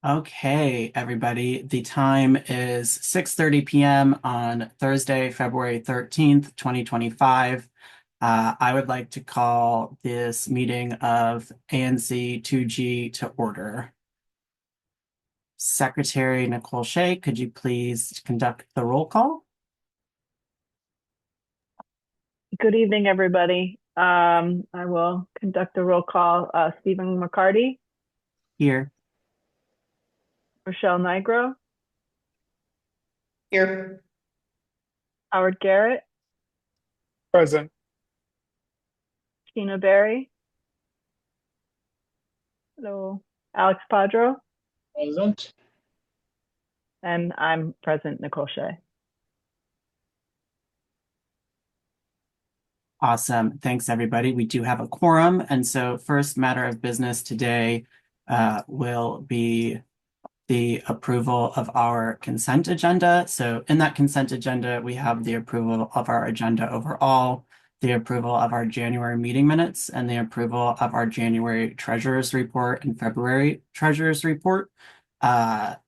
Okay, everybody. The time is 6:30 p.m. on Thursday, February 13th, 2025. I would like to call this meeting of ANC2G to order. Secretary Nicole Shea, could you please conduct the roll call? Good evening, everybody. I will conduct the roll call. Stephen McCarty, Here. Rochelle Nigro, Here. Howard Garrett, Present. Tina Berry, hello, Alex Padro, Present. and I'm present, Nicole Shea. Awesome. Thanks, everybody. We do have a quorum. And so first matter of business today will be the approval of our consent agenda. So in that consent agenda, we have the approval of our agenda overall, the approval of our January meeting minutes, and the approval of our January treasurer's report and February treasurer's report.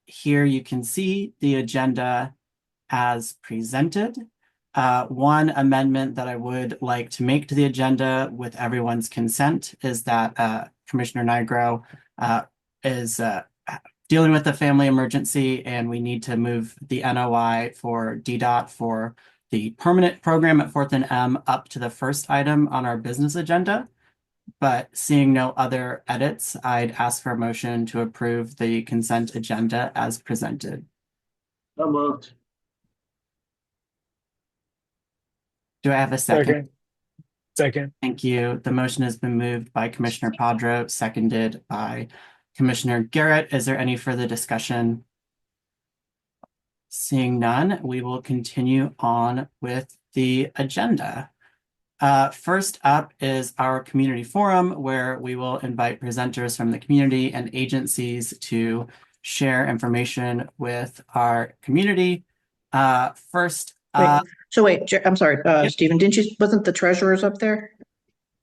Here you can see the agenda as presented. One amendment that I would like to make to the agenda with everyone's consent is that Commissioner Nigro is dealing with a family emergency, and we need to move the NOI for DDOT for the permanent program at 4th and M up to the first item on our business agenda. But seeing no other edits, I'd ask for a motion to approve the consent agenda as presented. So moved. Do I have a second? Second. Thank you. The motion has been moved by Commissioner Padro, seconded by Commissioner Garrett. Is there any further discussion? Seeing none, we will continue on with the agenda. First up is our community forum, where we will invite presenters from the community and agencies to share information with our community. First up, Wait, I'm sorry, Yep. Stephen, wasn't the treasurer's up there?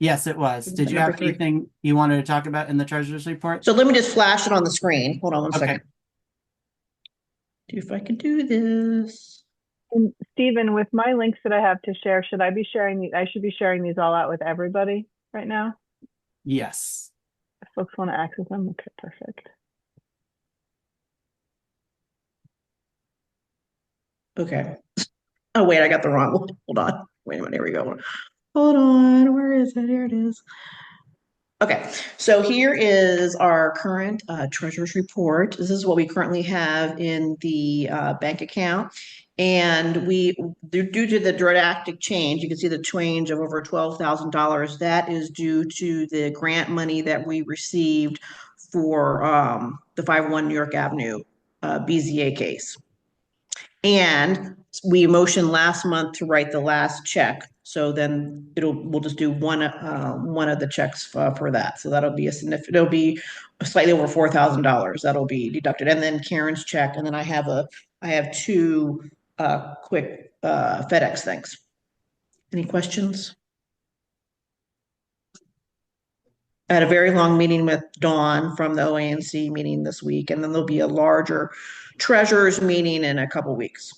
Yes, it was. Did you Number have 3. anything you wanted to talk about in the treasurer's report? So let me just flash it on the screen. Hold on one Okay. second. See if I can do this. And Stephen, with my links that I have to share, should I be sharing these? I should be sharing these all out with everybody right now. Yes. If folks want to access them, okay, perfect. Okay. Oh, wait, I got the wrong one. Hold on. Wait a minute. Here we go. Hold on. Where is it? Here it is. Okay, so here is our current treasurer's report. This is what we currently have in the bank account. And due to the drastic change, you can see the change of over $12,000. That is due to the grant money that we received for the 501 New York Avenue BZA case. And we motioned last month to write the last check. So then we'll just do one of the checks for that. So that'll be it'll be slightly over $4,000. That'll be deducted. And then Karen's check. And then I have two quick FedEx things. Any questions? I had a very long meeting with Dawn from the OANC meeting this week, and then there'll be a larger treasurers meeting in a couple weeks.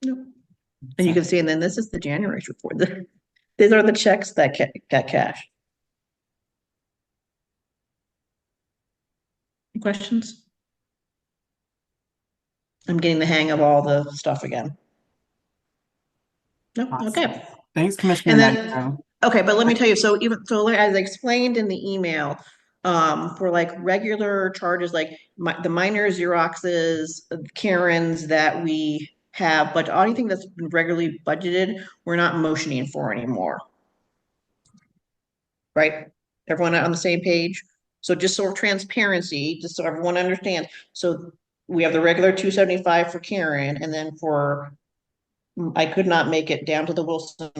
Nope. And you can see, and then this is the January report. These are the checks that got cashed. Any questions? I'm getting the hang of all the stuff again. No, Awesome. okay. Thanks, Commissioner And then, Nigro. okay, but let me tell you, so as I explained in the email, for like regular charges, like the minor Xeroxes, Karens that we have, but anything that's been regularly budgeted, we're not motioning for anymore. Right? Everyone on the same page? So just sort of transparency, just so everyone understands. So we have the regular 275 for Karen, and then I could not make it down to the Wilson.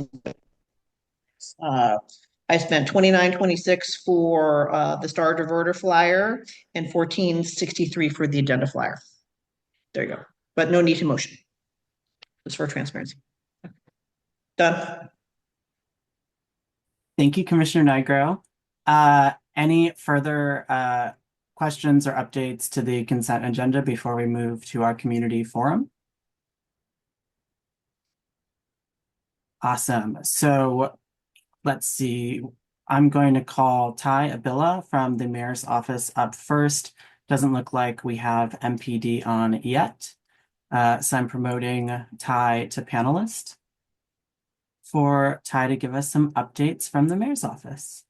I spent $29.26 for the Star Diverter flyer and $14.63 for the agenda flyer. There you go. But no need to motion. Just for transparency. Done. Thank you, Commissioner Nigro. Any further questions or updates to the consent agenda before we move to our community forum? Awesome. So let's see. I'm going to call Ty Abilla from the mayor's office up first. Doesn't look like we have MPD on yet. So I'm promoting Ty to panelist for Ty to give us some updates from the mayor's office.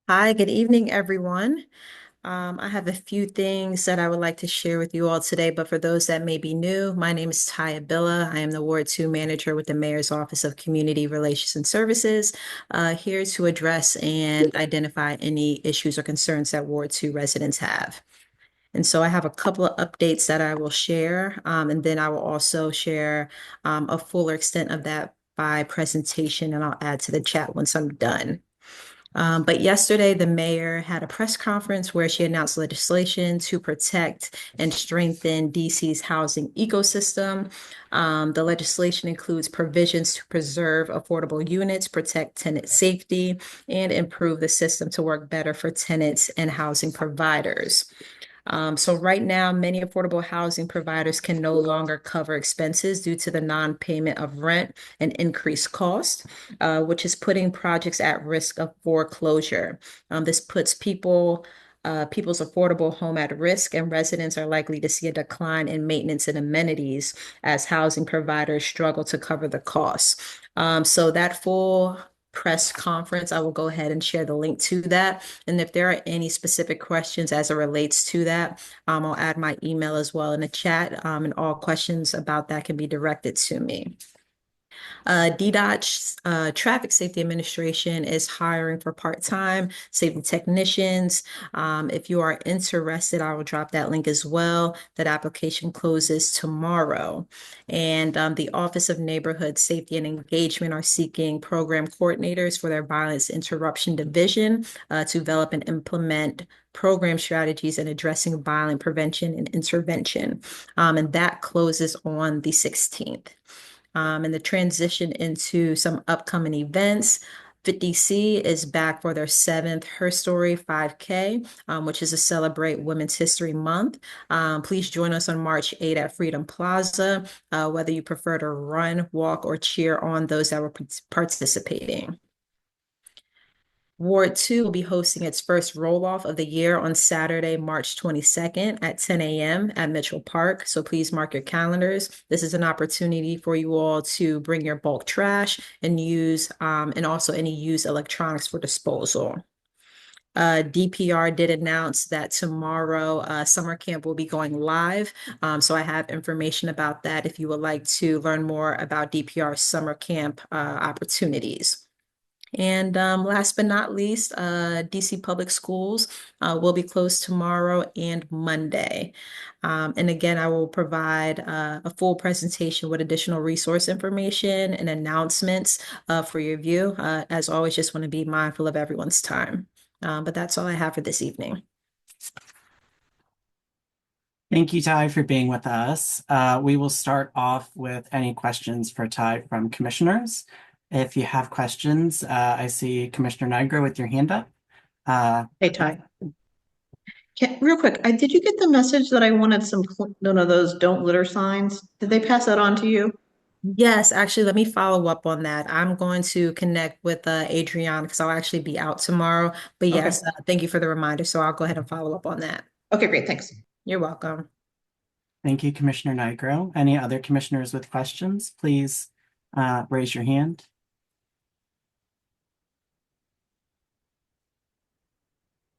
Hi, good evening, everyone. I have a few things that I would like to share with you all today, but for those that may be new, my name is Ty Abilla. I am the Ward 2 manager with the Mayor's Office of Community Relations and Services, here to address and identify any issues or concerns that Ward 2 residents have. And so I have a couple of updates that I will share, and then I will also share a fuller extent of that by presentation, and I'll add to the chat once I'm done. But yesterday, the mayor had a press conference where she announced legislation to protect and strengthen DC's housing ecosystem. The legislation includes provisions to preserve affordable units, protect tenant safety, and improve the system to work better for tenants and housing providers. So right now, many affordable housing providers can no longer cover expenses due to the non-payment of rent and increased cost, which is putting projects at risk of foreclosure. This puts people's affordable home at risk, and residents are likely to see a decline in maintenance and amenities as housing providers struggle to cover the costs. So that full press conference, I will go ahead and share the link to that. And if there are any specific questions as it relates to that, I'll add my email as well in the chat, and all questions about that can be directed to me. DDOT's Traffic Safety Administration is hiring for part-time safety technicians. If you are interested, I will drop that link as well. That application closes tomorrow. And the Office of Neighborhood Safety and Engagement are seeking program coordinators for their violence interruption division to develop and implement program strategies in addressing violent prevention and intervention. And that closes on the 16th. And the transition into some upcoming events. 50C is back for their 7th Her Story 5K, which is to celebrate Women's History Month. Please join us on March 8 at Freedom Plaza, whether you prefer to run, walk, or cheer on those that were participating. Ward 2 will be hosting its first roll-off of the year on Saturday, March 22nd at 10 a.m. at Mitchell Park. So please mark your calendars. This is an opportunity for you all to bring your bulk trash and use, and also any used electronics for disposal. DPR did announce that tomorrow summer camp will be going live. So I have information about that if you would like to learn more about DPR summer camp opportunities. And last but not least, DC Public Schools will be closed tomorrow and Monday. And again, I will provide a full presentation with additional resource information and announcements for your view. As always, just want to be mindful of everyone's time. But that's all I have for this evening. Thank you, Ty, for being with us. We will start off with any questions for Ty from commissioners. If you have questions, I see Commissioner Niagara with your hand up. Hey, Ty. Real quick, did you get the message that I wanted one of those don't litter signs? Did they pass that on to you? Yes, actually, let me follow up on that. I'm going to connect with Adrienne because I'll actually be out tomorrow. But yes, thank you for the reminder. So I'll go ahead and follow up on that. Okay, great. Thanks. You're welcome. Thank you, Commissioner Nigro. Any other commissioners with questions, please raise your hand.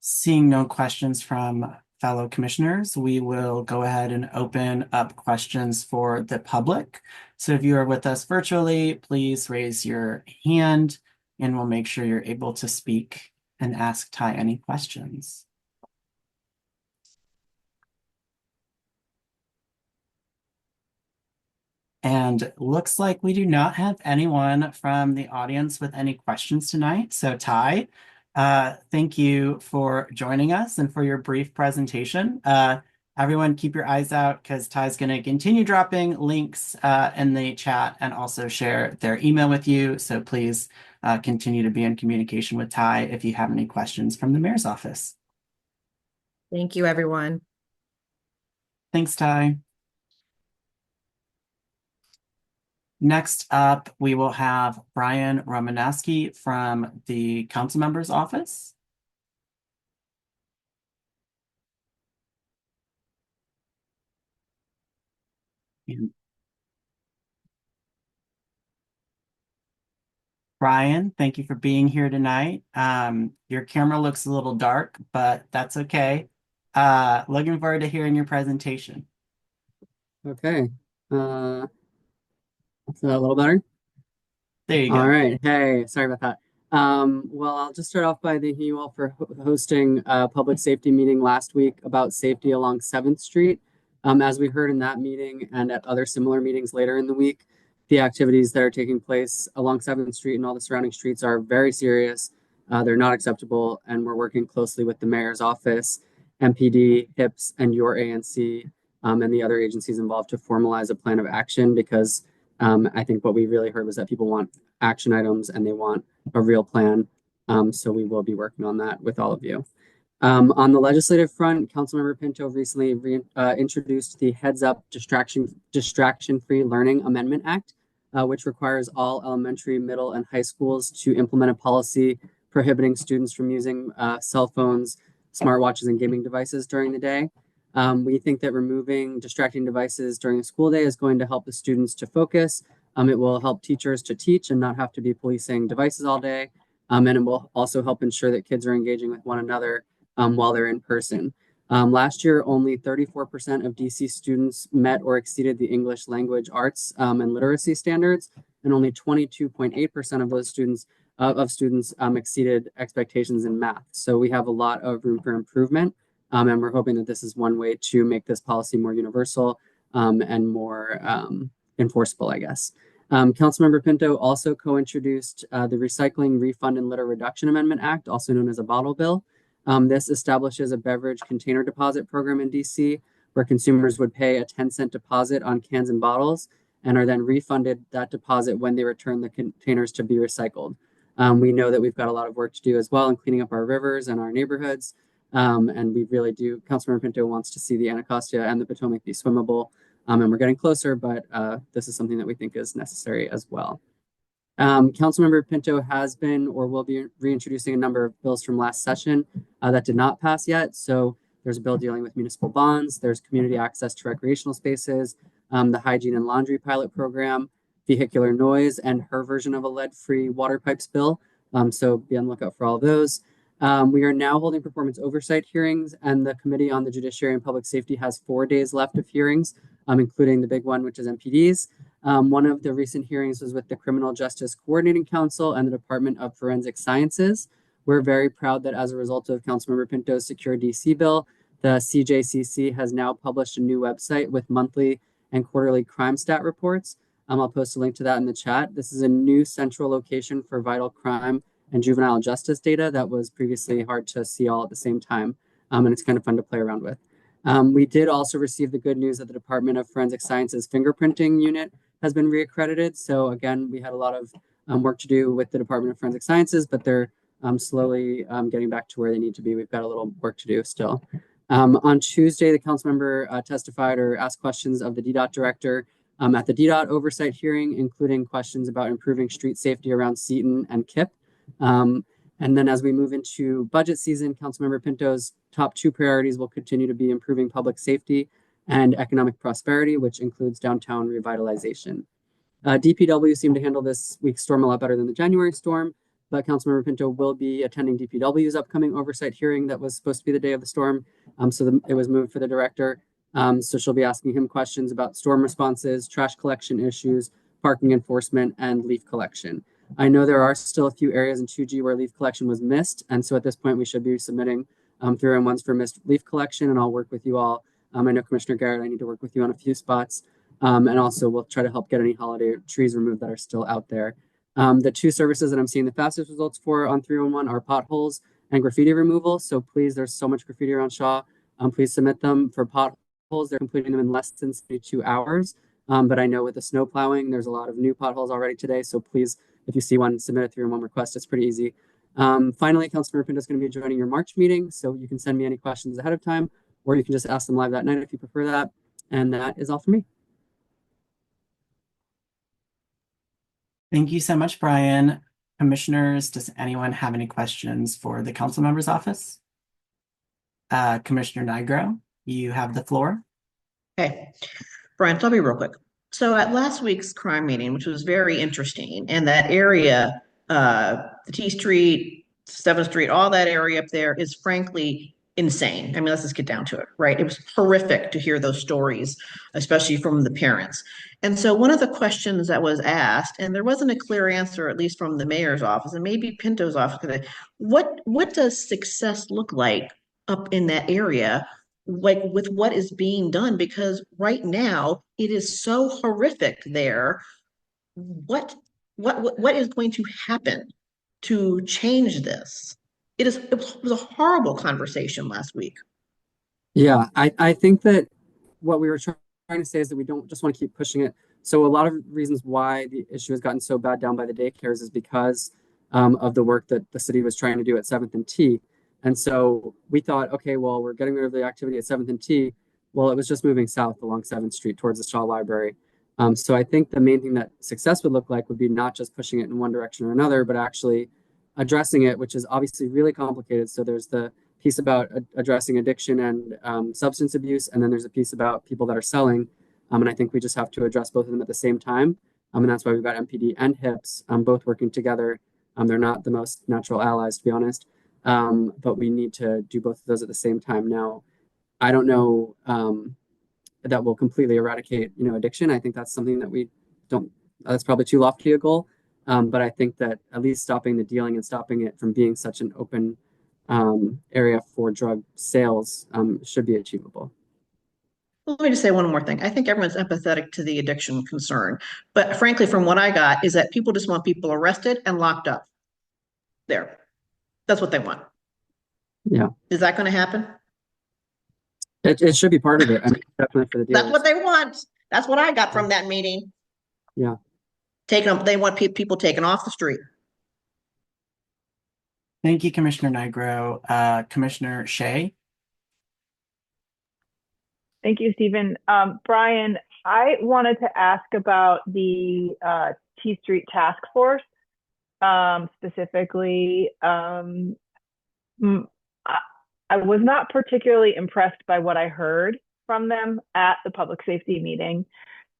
Seeing no questions from fellow commissioners, we will go ahead and open up questions for the public. So if you are with us virtually, please raise your hand and we'll make sure you're able to speak and ask Ty any questions. And looks like we do not have anyone from the audience with any questions tonight. So Ty, thank you for joining us and for your brief presentation. Everyone keep your eyes out because Ty's going to continue dropping links in the chat and also share their email with you. So please continue to be in communication with Ty if you have any questions from the mayor's office. Thank you, everyone. Thanks, Ty. Next up, we will have Brian Romanowski from the council member's office. And Brian, thank you for being here tonight. Your camera looks a little dark, but that's okay. Looking forward to hearing your presentation. Okay. Is that a little better? There you All go. right. Hey, sorry about that. Well, I'll just start off by thanking you all for hosting a public safety meeting last week about safety along 7th Street. As we heard in that meeting and at other similar meetings later in the week, the activities that are taking place along 7th Street and all the surrounding streets are very serious. They're not acceptable, and we're working closely with the mayor's office, MPD, HIPS, and your ANC, and the other agencies involved to formalize a plan of action because I think what we really heard was that people want action items and they want a real plan. So we will be working on that with all of you. On the legislative front, Councilmember Pinto recently introduced the Heads Up Distraction-Free Learning Amendment Act, which requires all elementary, middle, and high schools to implement a policy prohibiting students from using cell phones, smartwatches, and gaming devices during the day. We think that removing distracting devices during the school day is going to help the students to focus. It will help teachers to teach and not have to be policing devices all day. And it will also help ensure that kids are engaging with one another while they're in person. Last year, only 34% of DC students met or exceeded the English language arts and literacy standards, and only 22.8% of those students exceeded expectations in math. So we have a lot of room for improvement. And we're hoping that this is one way to make this policy more universal and more enforceable, I guess. Councilmember Pinto also co-introduced the Recycling, Refund, and Litter Reduction Amendment Act, also known as a bottle bill. This establishes a beverage container deposit program in DC where consumers would pay a 10-cent deposit on cans and bottles and are then refunded that deposit when they return the containers to be recycled. We know that we've got a lot of work to do as well in cleaning up our rivers and our neighborhoods. And we really do. Councilmember Pinto wants to see the Anacostia and the Potomac be swimmable. And we're getting closer, but this is something that we think is necessary as well. Councilmember Pinto has been or will be reintroducing a number of bills from last session that did not pass yet. So there's a bill dealing with municipal bonds, there's community access to recreational spaces, the hygiene and laundry pilot program, vehicular noise, and her version of a lead-free water pipes bill. So be on the lookout for all of those. We are now holding performance oversight hearings, and the Committee on the Judiciary and Public Safety has 4 days left of hearings, including the big one, which is MPD's. One of the recent hearings was with the Criminal Justice Coordinating Council and the Department of Forensic Sciences. We're very proud that as a result of Councilmember Pinto's Secure DC bill, the CJCC has now published a new website with monthly and quarterly crime stat reports. I'll post a link to that in the chat. This is a new central location for vital crime and juvenile justice data that was previously hard to see all at the same time. And it's kind of fun to play around with. We did also receive the good news that the Department of Forensic Sciences fingerprinting unit has been reaccredited. So again, we had a lot of work to do with the Department of Forensic Sciences, but they're slowly getting back to where they need to be. We've got a little work to do still. On Tuesday, the council member testified or asked questions of the DDOT director at the DDOT oversight hearing, including questions about improving street safety around Seton and Kip. And then as we move into budget season, Councilmember Pinto's top 2 priorities will continue to be improving public safety and economic prosperity, which includes downtown revitalization. DPW seemed to handle this week's storm a lot better than the January storm, but Councilmember Pinto will be attending DPW's upcoming oversight hearing that was supposed to be the day of the storm. It was moved for the director. So she'll be asking him questions about storm responses, trash collection issues, parking enforcement, and leaf collection. I know there are still a few areas in 2G where leaf collection was missed. And so at this point, we should be submitting 301s for missed leaf collection, and I'll work with you all. I know Commissioner Garrett, I need to work with you on a few spots. And also we'll try to help get any holiday trees removed that are still out there. The 2 services that I'm seeing the fastest results for on 311 are potholes and graffiti removal. So please, there's so much graffiti around Shaw. Please submit them for They're completing them in less than 72 hours. But I know with the snow plowing, there's a lot of new potholes already today. So please, if you see one, submit a 311 request. It's pretty easy. Finally, Councilmember Pinto is going to be joining your March meeting. So you can send me any questions ahead of time, or you can just ask them live that night if you prefer that. And that is all for me. Thank you so much, Brian. Commissioners, does anyone have any questions for the council member's office? Commissioner Nigro, you have the floor. Okay, Brian, I'll be real quick. So at last week's crime meeting, which was very interesting, and that area, the T Street, 7th Street, all that area up there is frankly insane. I mean, let's just get down to it, right? It was horrific to hear those stories, especially from the parents. And so one of the questions that was asked, and there wasn't a clear answer, at least from the mayor's office and maybe Pinto's office, what does success look like up in that area? Like with what is being done, because right now it is so horrific there. What is going to happen to change this? It was a horrible conversation last week. Yeah, I think that what we were trying to say is that we don't just want to keep pushing it. So a lot of reasons why the issue has gotten so bad down by the daycares is because of the work that the city was trying to do at 7th and T. And so we thought, okay, well, we're getting rid of the activity at 7th and T. Well, it was just moving south along 7th Street towards the Shaw Library. So I think the main thing that success would look like would be not just pushing it in one direction or another, but actually addressing it, which is obviously really complicated. So there's the piece about addressing addiction and substance abuse, and then there's a piece about people that are selling. And I think we just have to address both of them at the same time. And that's why we've got MPD and HIPS both working together. They're not the most natural allies, to be honest, but we need to do both of those at the same time. Now, I don't know that will completely eradicate, addiction. I think that's something that we don't. That's probably too lofty a goal. But I think that at least stopping the dealing and stopping it from being such an open area for drug sales should be achievable. Let me just say one more thing. I think everyone's empathetic to the addiction concern, but frankly, from what I got, is that people just want people arrested and locked up. There, that's what they want. Yeah, is that going to happen? It should be part of it. I mean, definitely for the dealers. That's what they want. That's what I got from that meeting. Yeah, They want people taken off the street. Thank you, Commissioner Nigro. Commissioner Shea. Thank you, Stephen. Brian, I wanted to ask about the T Street Task Force. Specifically, I was not particularly impressed by what I heard from them at the public safety meeting.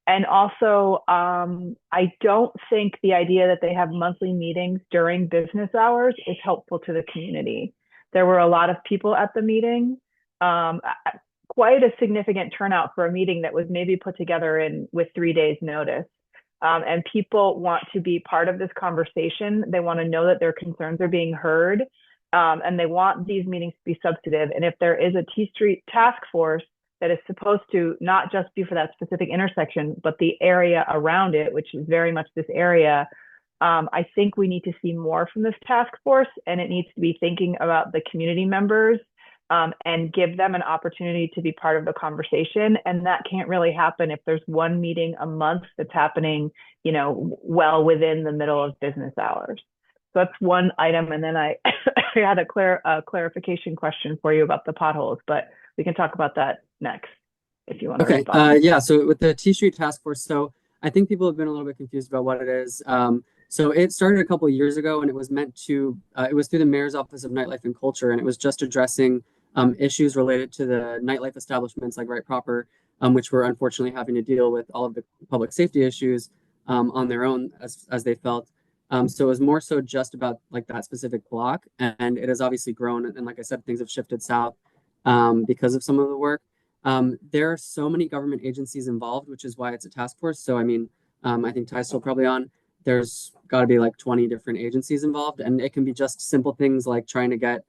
And also, I don't think the idea that they have monthly meetings during business hours is helpful to the community. There were a lot of people at the meeting, quite a significant turnout for a meeting that was maybe put together with 3 days notice. And people want to be part of this conversation. They want to know that their concerns are being heard, and they want these meetings to be substantive. And if there is a T Street task force that is supposed to not just be for that specific intersection, but the area around it, which is very much this area, I think we need to see more from this task force, and it needs to be thinking about the community members and give them an opportunity to be part of the conversation. And that can't really happen if there's one meeting a month that's happening, well within the middle of business hours. So that's one item. And then I had a clarification question for you about the potholes, but we can talk about that next if you want to respond. Yeah, so with the T Street Task Force, so I think people have been a little bit confused about what it is. So it started a couple of years ago, and it was meant to, it was through the Mayor's Office of Nightlife and Culture, and it was just addressing issues related to the nightlife establishments like Right Proper, which were unfortunately having to deal with all of the public safety issues on their own as they felt. So it was more so just about like that specific block, and it has obviously grown. And like I said, things have shifted south because of some of the work. There are so many government agencies involved, which is why it's a task force. So, I mean, I think Ty's still probably on. There's got to be like 20 different agencies involved, and it can be just simple things like trying to get,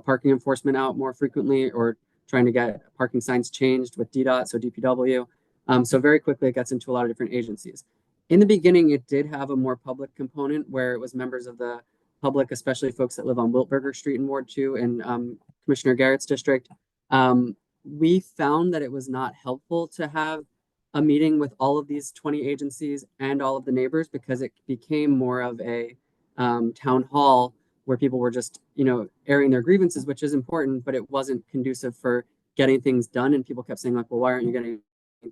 parking enforcement out more frequently, or trying to get parking signs changed with DDOT, so DPW. So very quickly, it gets into a lot of different agencies. In the beginning, it did have a more public component where it was members of the public, especially folks that live on Wiltberger Street in Ward 2 and Commissioner Garrett's district. we found that it was not helpful to have a meeting with all of these 20 agencies and all of the neighbors, because it became more of a town hall where people were just, airing their grievances, which is important, but it wasn't conducive for getting things done. And people kept saying, like, well, why aren't you getting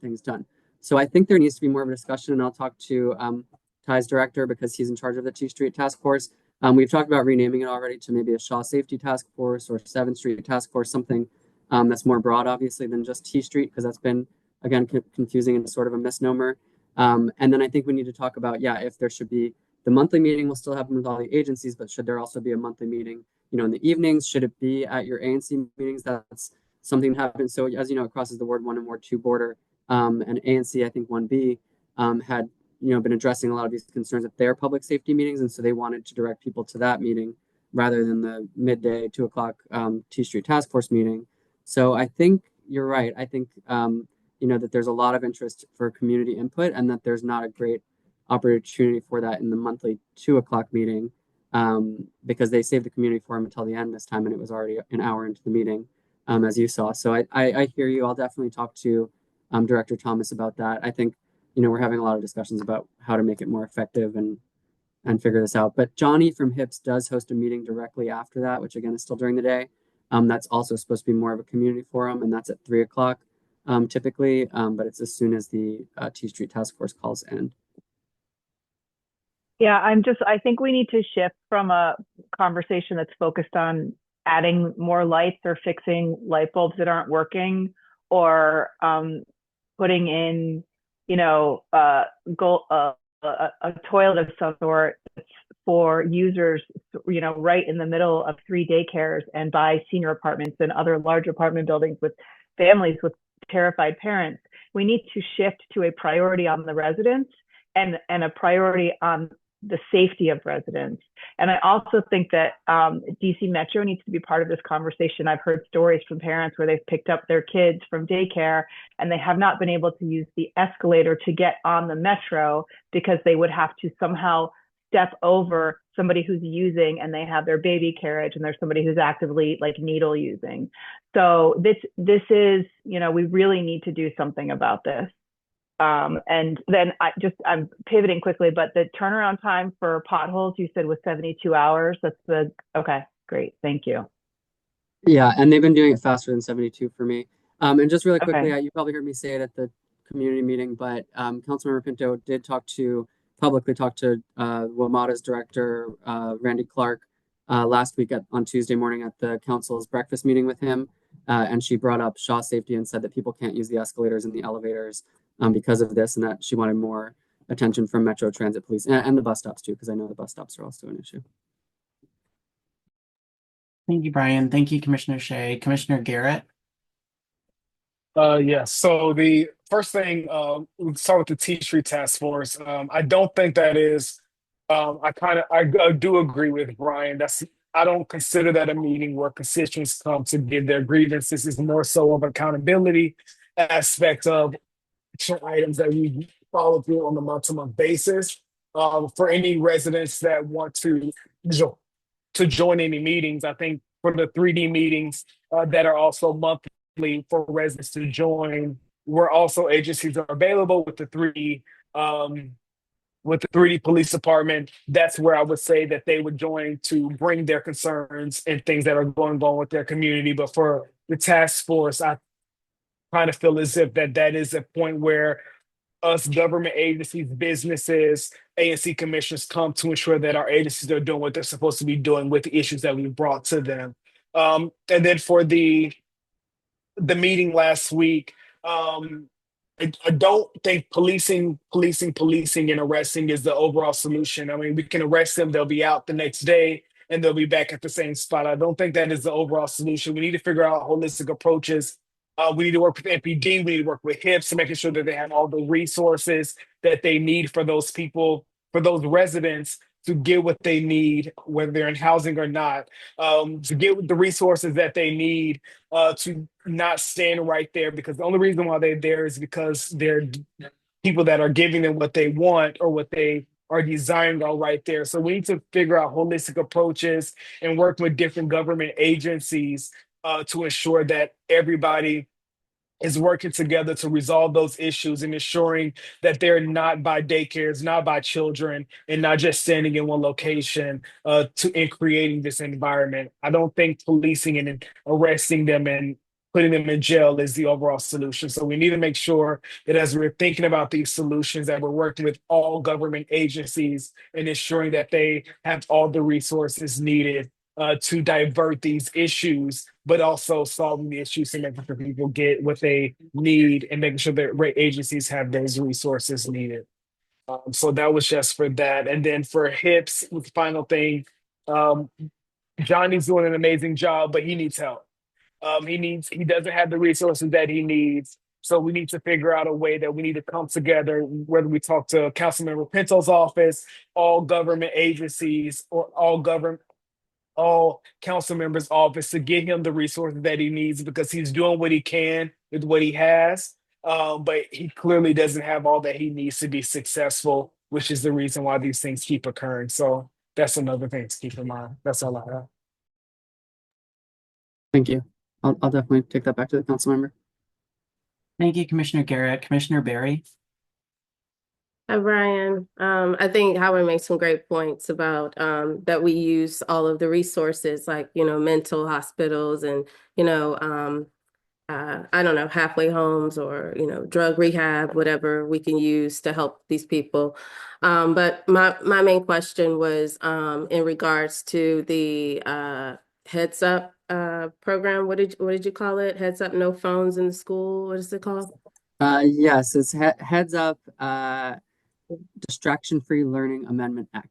things done? So I think there needs to be more of a discussion, and I'll talk to Ty's director, because he's in charge of the T Street Task Force. We've talked about renaming it already to maybe a Shaw Safety Task Force or 7th Street Task Force, something that's more broad, obviously, than just T Street, because that's been, again, confusing and sort of a misnomer. And then I think we need to talk about, if there should be the monthly meeting, we'll still have them with all the agencies, but should there also be a monthly meeting, in the evenings? Should it be at your ANC meetings? That's something that happens. So as you know, it crosses the Ward 1 and Ward 2 border. And ANC, I think 1B, had, been addressing a lot of these concerns at their public safety meetings. And so they wanted to direct people to that meeting rather than the midday 2 o'clock T Street Task Force meeting. So I think you're right. I think, that there's a lot of interest for community input, and that there's not a great opportunity for that in the monthly 2 o'clock meeting, because they saved the community forum until the end this time, and it was already an hour into the meeting, as you saw. So I hear you. I'll definitely talk to Director Thomas about that. I think, we're having a lot of discussions about how to make it more effective and figure this out. But Johnny from HIPS does host a meeting directly after that, which again is still during the day. That's also supposed to be more of a community forum, and that's at 3 o'clock typically, but it's as soon as the T Street Task Force calls end. Yeah, I think we need to shift from a conversation that's focused on adding more lights or fixing light bulbs that aren't working, or putting in, a toilet of some sort for users, right in the middle of 3 daycares and by senior apartments and other large apartment buildings with families with terrified parents. We need to shift to a priority on the residents and a priority on the safety of residents. And I also think that DC Metro needs to be part of this conversation. I've heard stories from parents where they've picked up their kids from daycare and they have not been able to use the escalator to get on the Metro, because they would have to somehow step over somebody who's using, and they have their baby carriage, and there's somebody who's actively like needle using. So this is, we really need to do something about this. And then I'm pivoting quickly, but the turnaround time for potholes, you said, was 72 hours. Okay, great. Thank you. Yeah, and they've been doing it faster than 72 for me. And just really quickly, Okay. you probably heard me say it at the community meeting, but Councilmember Pinto did publicly talk to WMATA's director, Randy Clark, last week on Tuesday morning at the council's breakfast meeting with him. And she brought up Shaw Safety and said that people can't use the escalators and the elevators because of this, and that she wanted more attention from Metro Transit Police and the bus stops too, because I know the bus stops are also an issue. Thank you, Brian. Thank you, Commissioner Shea. Commissioner Garrett. Yes. So the first thing, we'll start with the T Street Task Force. I don't think that is. I do agree with Brian. I don't consider that a meeting where constituents come to give their grievances. It's more so of accountability aspect of action items that we follow through on a month-to-month basis. For any residents that want to join any meetings, I think for the 3D meetings that are also monthly for residents to join, where also agencies are available with the 3D police department, that's where I would say that they would join to bring their concerns and things that are going on with their community. But for the task force, I kind of feel as if that is a point where us government agencies, businesses, ANC commissions come to ensure that our agencies are doing what they're supposed to be doing with the issues that we brought to them. And then for the meeting last week, I don't think policing, and arresting is the overall solution. I mean, we can arrest them, they'll be out the next day, and they'll be back at the same spot. I don't think that is the overall solution. We need to figure out holistic approaches. We need to work with NPD, we need to work with HIPS to making sure that they have all the resources that they need for those people, for those residents to get what they need, whether they're in housing or not, to get the resources that they need to not stand right there, because the only reason why they're there is because they're people that are giving them what they want or what they are desiring are right there. So we need to figure out holistic approaches and work with different government agencies to ensure that everybody is working together to resolve those issues and ensuring that they're not by daycares, not by children, and not just standing in one location in creating this environment. I don't think policing and arresting them and putting them in jail is the overall solution. So we need to make sure that as we're thinking about these solutions, that we're working with all government agencies and ensuring that they have all the resources needed to divert these issues, but also solving the issues and making sure people get what they need and making sure that agencies have those resources needed. So that was just for that. And then for HIPS, the final thing, um, Johnny's doing an amazing job, but he needs help. He doesn't have the resources that he needs. So we need to figure out a way that we need to come together, whether we talk to Councilmember Pinto's office, all government agencies, or all council members' office to get him the resources that he needs because he's doing what he can with what he has. But he clearly doesn't have all that he needs to be successful, which is the reason why these things keep occurring. So that's another thing to keep in mind. That's all I have. Thank you. I'll definitely take that back to the council member. Thank you, Commissioner Garrett. Commissioner Barry? Hi, Brian. I think Howard makes some great points about that we use all of the resources like, mental hospitals and, I don't know, halfway homes or, drug rehab, whatever we can use to help these people. But my main question was in regards to the Heads Up program. What did you call it? Heads Up, no phones in the school. What is it called? Yes, it's Heads Up Distraction-Free Learning Amendment Act.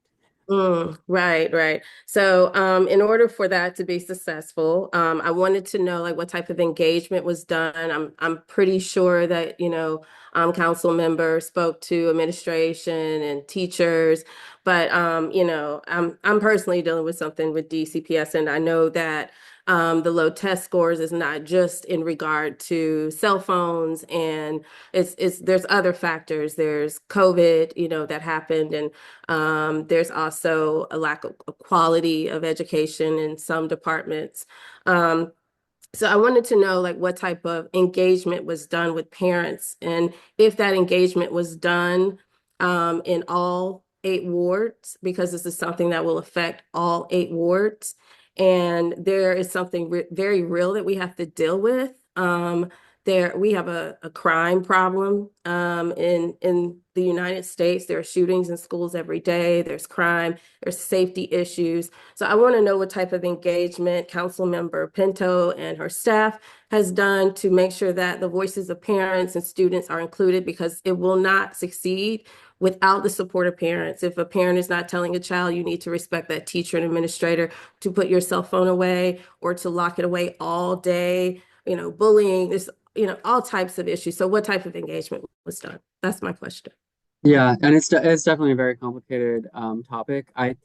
Right. So, in order for that to be successful, I wanted to know like what type of engagement was done. I'm pretty sure that, council members spoke to administration and teachers, but I'm personally dealing with something with DCPS, and I know that the low test scores is not just in regard to cell phones, and there's other factors. There's COVID, that happened, and there's also a lack of quality of education in some departments. So I wanted to know like what type of engagement was done with parents and if that engagement was done in all 8 wards, because this is something that will affect all 8 wards. And there is something very real that we have to deal with. We have a crime problem in the United States. There are shootings in schools every day. There's crime. There's safety issues. So I want to know what type of engagement Councilmember Pinto and her staff has done to make sure that the voices of parents and students are included, because it will not succeed without the support of parents. If a parent is not telling a child, you need to respect that teacher and administrator to put your cell phone away or to lock it away all day, bullying, this, all types of issues. So what type of engagement was done? That's my question. Yeah, and it's definitely a very complicated topic. I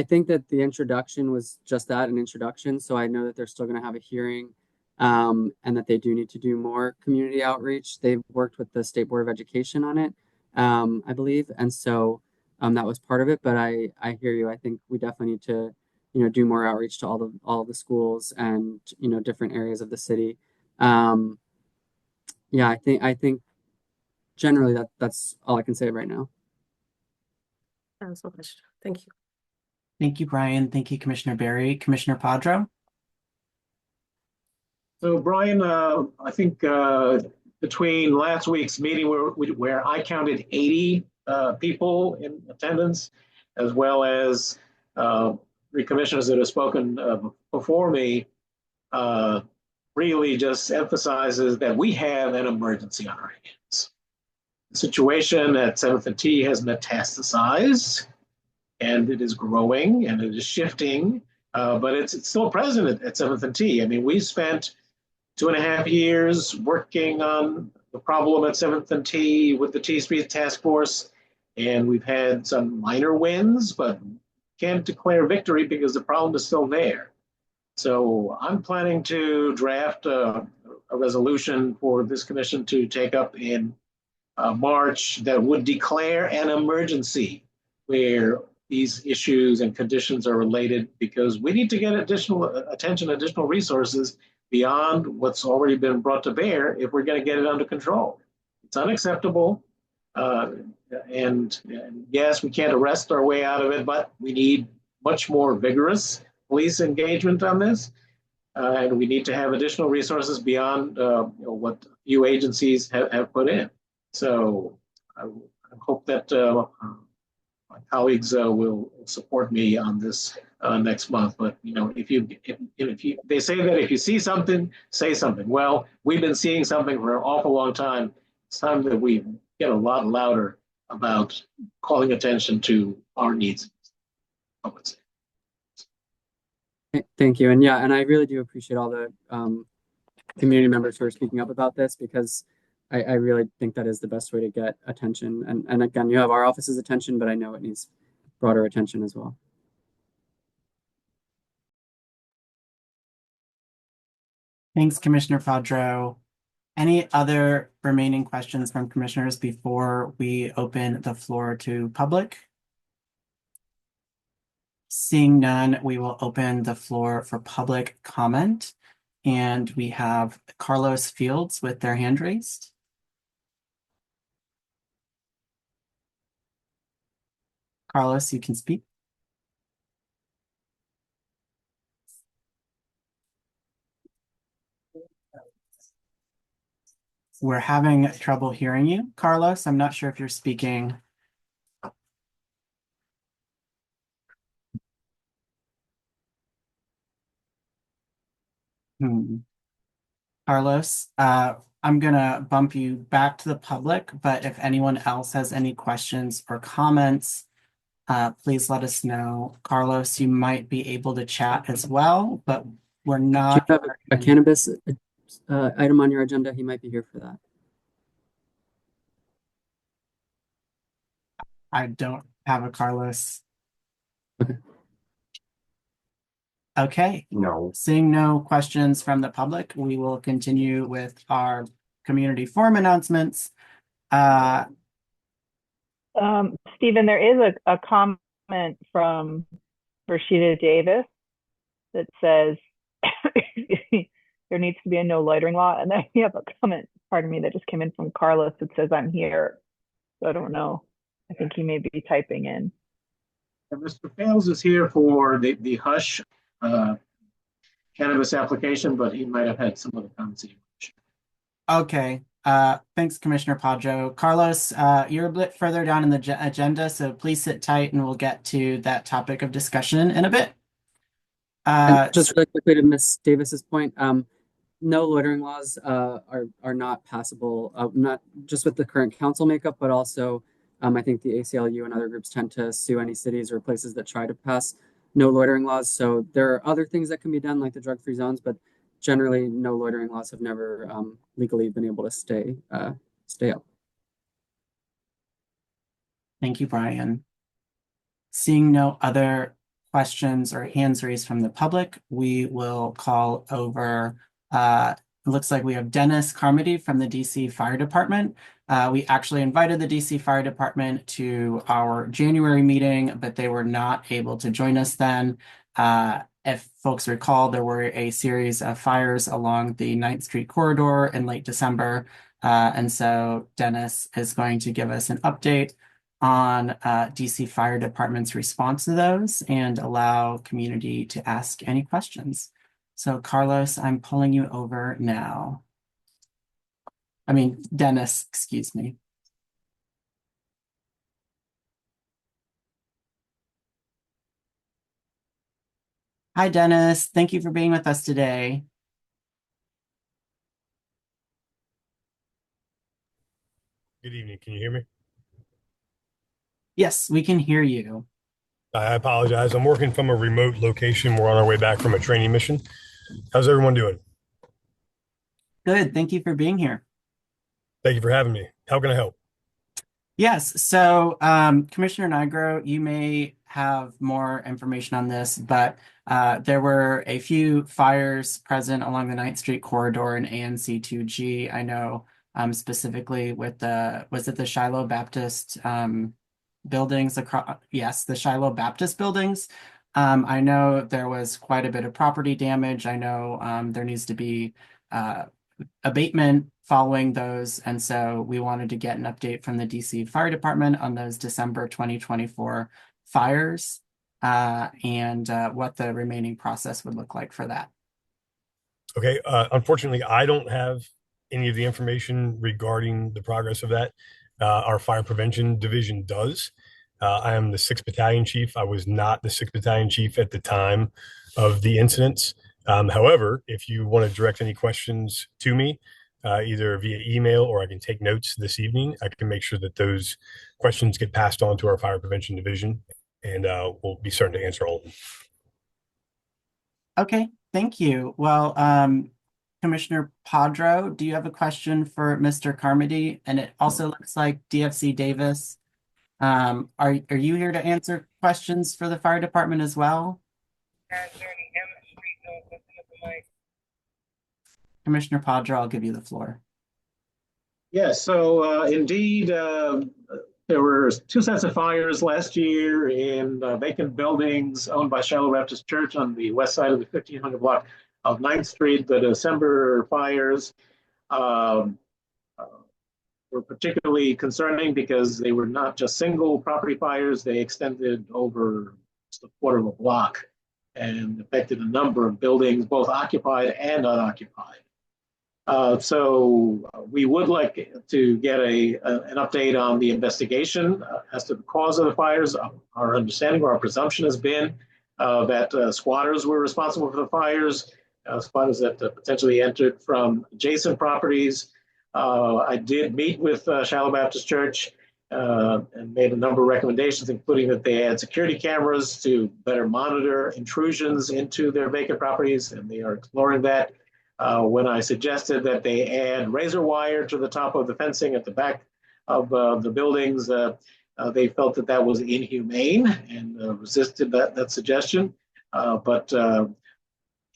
think that the introduction was just that, an introduction. So I know that they're still going to have a hearing, and that they do need to do more community outreach. They've worked with the State Board of Education on it, I believe, and so that was part of it. But I hear you. I think we definitely need to do more outreach to all the schools and different areas of the city. Yeah, I think generally that's all I can say right now. That was my question. Thank you. Thank you, Brian. Thank you, Commissioner Barry. Commissioner Padro? So Brian, I think between last week's meeting where I counted 80 people in attendance, as well as three commissioners that have spoken before me, really just emphasizes that we have an emergency on our hands. The situation at 7th and T has metastasized, and it is growing and it is shifting, but it's still present at 7th and T. I mean, we spent 2.5 years working on the problem at 7th and T with the T-Street Task Force, and we've had some minor wins, but can't declare victory because the problem is still there. So I'm planning to draft a resolution for this commission to take up in March that would declare an emergency where these issues and conditions are related, because we need to get additional attention, additional resources, beyond what's already been brought to bear if we're going to get it under control. It's unacceptable. And yes, we can't arrest our way out of it, but we need much more vigorous police engagement on this. And we need to have additional resources beyond what few agencies have put in. So I hope that my colleagues will support me on this next month. But if they say that if you see something, say something. Well, we've been seeing something for an awful long time. It's time that we get a lot louder about calling attention to our needs. Thank you. And yeah, and I really do appreciate all the community members who are speaking up about this, because I really think that is the best way to get attention. And again, you have our office's attention, but I know it needs broader attention as well. Thanks, Commissioner Fadro. Any other remaining questions from commissioners before we open the floor to public? Seeing none, we will open the floor for public comment. And we have Carlos Fields with their hand raised. Carlos, you can speak. We're having trouble hearing you, Carlos. I'm not sure if you're speaking. Carlos, I'm gonna bump you back to the public, but if anyone else has any questions or comments, please let us know. Carlos, you might be able to chat as well, but we're Do you not. have a cannabis item on your agenda? He might be here for that. I don't have a Carlos. Okay. Okay. No. Seeing no questions from the public, we will continue with our community forum announcements. Stephen, there is a comment from Rashida Davis that says there needs to be a no loitering law. And then we have a comment, pardon me, that just came in from Carlos that says I'm here. So I don't know. I think he may be typing in. And Mr. Fales is here for the Hush cannabis application, but he might have had some other comments. Okay. Thanks, Commissioner Padro. Carlos, you're a bit further down in the agenda, so please sit tight and we'll get to that topic of discussion in a bit. And just really quickly to Ms. Davis's point, no loitering laws are not passable, not just with the current council makeup, but also I think the ACLU and other groups tend to sue any cities or places that try to pass no loitering laws. So there are other things that can be done, like the drug-free zones, but generally no loitering laws have never legally been able to stay up. Thank you, Brian. Seeing no other questions or hands raised from the public, we will call over, it looks like we have Dennis Carmody from the DC Fire Department. We actually invited the DC Fire Department to our January meeting, but they were not able to join us then. If folks recall, there were a series of fires along the 9th Street corridor in late December. And so Dennis is going to give us an update on DC Fire Department's response to those and allow community to ask any questions. So Carlos, I'm pulling you over now. I mean, Dennis, excuse me. Hi, Dennis. Thank you for being with us today. Good evening. Can you hear me? Yes, we can hear you. I apologize. I'm working from a remote location. We're on our way back from a training mission. How's everyone doing? Good. Thank you for being here. Thank you for having me. How can I help? Yes. So, Commissioner Nigro, you may have more information on this, but there were a few fires present along the 9th Street corridor in ANC2G. I know specifically with was it the Shiloh Baptist buildings across? Yes, the Shiloh Baptist buildings I know there was quite a bit of property damage. I know there needs to be abatement following those. And so we wanted to get an update from the DC Fire Department on those December 2024 fires and what the remaining process would look like for that. Okay. Unfortunately, I don't have any of the information regarding the progress of that. Our fire prevention division does. I am the 6th Battalion Chief. I was not the 6th Battalion Chief at the time of the incidents. However, if you want to direct any questions to me, either via email or I can take notes this evening, I can make sure that those questions get passed on to our fire prevention division, and we'll be certain to answer all of them. Okay, thank you. Well, Commissioner Padro, do you have a question for Mr. Carmody? And it also looks like DFC Davis. Are you here to answer questions for the fire department as well? Commissioner Padro, I'll give you the floor. Yes, so indeed, there were 2 sets of fires last year in vacant buildings owned by Shiloh Baptist Church on the west side of the 1500 block of 9th Street. The December fires were particularly concerning because they were not just single property fires, they extended over just a quarter of a block and affected a number of buildings, both occupied and unoccupied. So we would like to get an update on the investigation as to the cause of the fires. Our understanding or our presumption has been that squatters were responsible for the fires, squatters that potentially entered from adjacent properties. I did meet with Shiloh Baptist Church and made a number of recommendations, including that they add security cameras to better monitor intrusions into their vacant properties, and they are exploring that. When I suggested that they add razor wire to the top of the fencing at the back of the buildings, they felt that that was inhumane and resisted that suggestion. But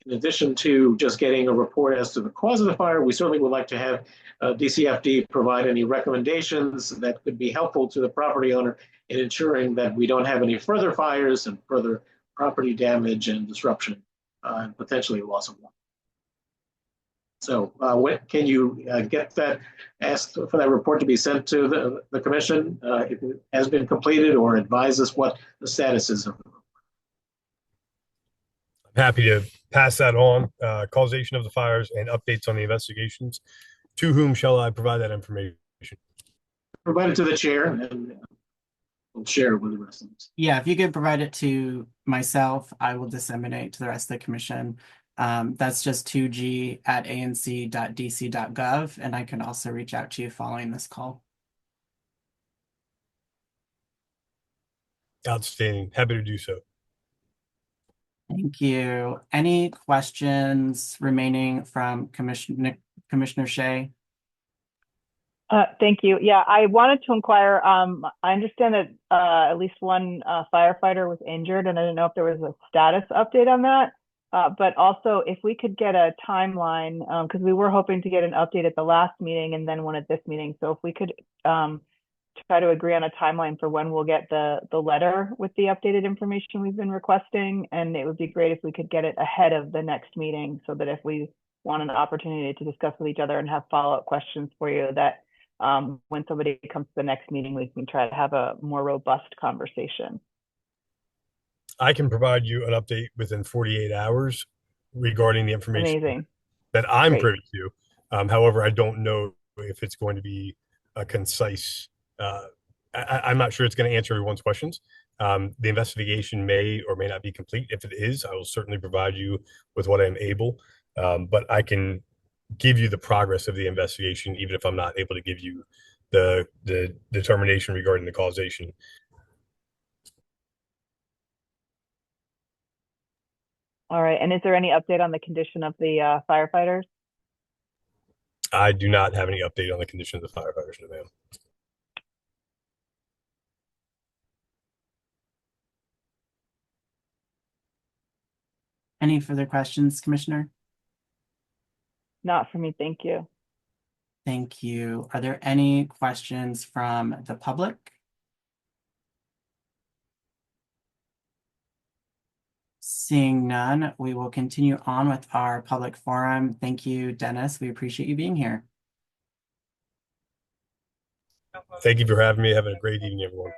in addition to just getting a report as to the cause of the fire, we certainly would like to have DCFD provide any recommendations that could be helpful to the property owner in ensuring that we don't have any further fires and further property damage and disruption and potentially loss of life. So when can you get that, ask for that report to be sent to the commission if it has been completed, or advise us what the status is of the report? I'm happy to pass that on, causation of the fires and updates on the investigations. To whom shall I provide that information? Provide it to the chair, and we'll share it with the rest of us. Yeah, if you could provide it to myself, I will disseminate to the rest of the commission. That's just 2G at anc.dc.gov, and I can also reach out to you following this call. Outstanding. Happy to do so. Thank you. Any questions remaining from Commissioner Shea? Thank you. Yeah, I wanted to inquire. I understand that at least one firefighter was injured, and I didn't know if there was a status update on that. But also, if we could get a timeline, because we were hoping to get an update at the last meeting and then one at this meeting. So if we could try to agree on a timeline for when we'll get the letter with the updated information we've been requesting, and it would be great if we could get it ahead of the next meeting, so that if we want an opportunity to discuss with each other and have follow-up questions for you, that when somebody comes to the next meeting, we can try to have a more robust conversation. I can provide you an update within 48 hours regarding the information Amazing. that I'm Great. privy to. However, I don't know if it's going to be a concise. I'm not sure it's going to answer everyone's questions. The investigation may or may not be complete. If it is, I will certainly provide you with what I'm able. But I can give you the progress of the investigation, even if I'm not able to give you the determination regarding the causation. All right. And is there any update on the condition of the firefighters? I do not have any update on the condition of the firefighters, no, ma'am. Any further questions, Commissioner? Not for me. Thank you. Thank you. Are there any questions from the public? Seeing none, we will continue on with our public forum. Thank you, Dennis. We appreciate you being here. Thank you for having me. Having a great evening, everyone.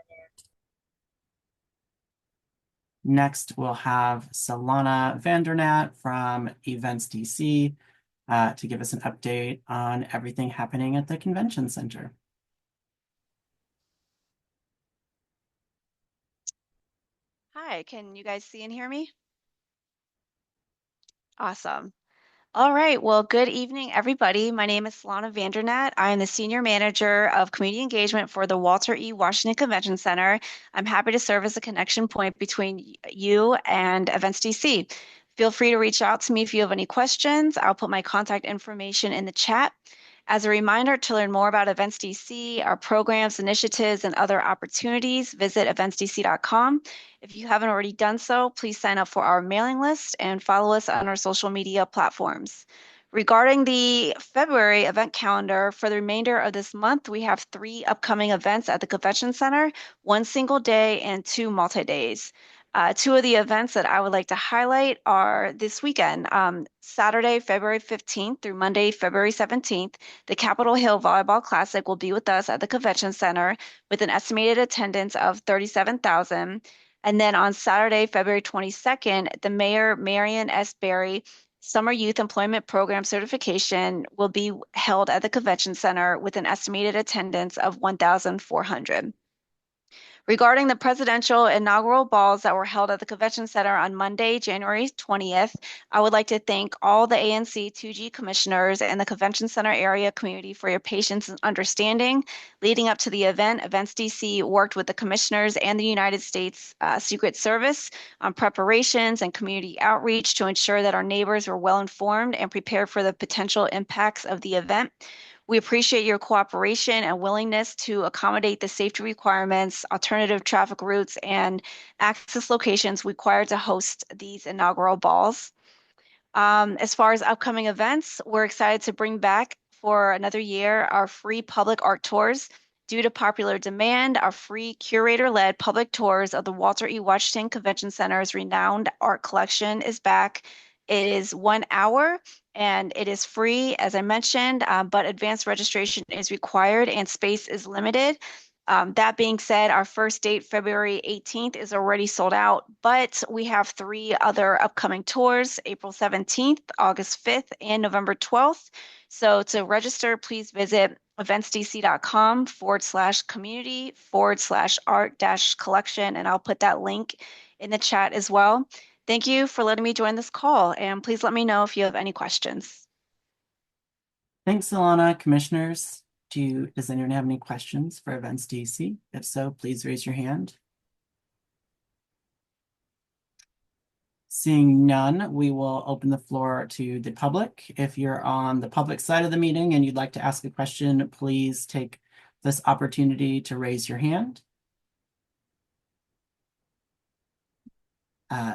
Next, we'll have Solana Vandernat from Events DC to give us an update on everything happening at the convention center. Hi, can you guys see and hear me? Awesome. All right. Well, good evening, everybody. My name is Solana Vandernat. I am the Senior Manager of Community Engagement for the Walter E. Washington Convention Center. I'm happy to serve as a connection point between you and Events DC. Feel free to reach out to me if you have any questions. I'll put my contact information in the chat. As a reminder, to learn more about Events DC, our programs, initiatives, and other opportunities, visit eventsdc.com. If you haven't already done so, please sign up for our mailing list and follow us on our social media platforms. Regarding the February event calendar, for the remainder of this month, we have 3 upcoming events at the Convention Center, 1 single day and 2 multi-days. 2 of the events that I would like to highlight are this weekend, Saturday, February 15th through Monday, February 17th. The Capitol Hill Volleyball Classic will be with us at the Convention Center with an estimated attendance of 37,000. And then on Saturday, February 22nd, the Mayor Marion S. Berry Summer Youth Employment Program Certification will be held at the Convention Center with an estimated attendance of 1,400. Regarding the presidential inaugural balls that were held at the Convention Center on Monday, January 20th, I would like to thank all the ANC2G commissioners and the Convention Center area community for your patience and understanding. Leading up to the event, Events DC worked with the commissioners and the United States Secret Service on preparations and community outreach to ensure that our neighbors were well informed and prepared for the potential impacts of the event. We appreciate your cooperation and willingness to accommodate the safety requirements, alternative traffic routes, and access locations required to host these inaugural balls. As far as upcoming events, we're excited to bring back for another year our free public art tours. Due to popular demand, our free curator-led public tours of the Walter E. Washington Convention Center's renowned art collection is back. It is 1 hour and it is free, as I mentioned, but advanced registration is required and space is limited. That being said, our first date, February 18th, is already sold out, but we have 3 other upcoming tours, April 17th, August 5th, and November 12th. So to register, please visit eventsdc.com/community/art-collection, and I'll put that link in the chat as well. Thank you for letting me join this call, and please let me know if you have any questions. Thanks, Solana. Commissioners, does anyone have any questions for Events DC? If so, please raise your hand. Seeing none, we will open the floor to the public. If you're on the public side of the meeting and you'd like to ask a question, please take this opportunity to raise your hand.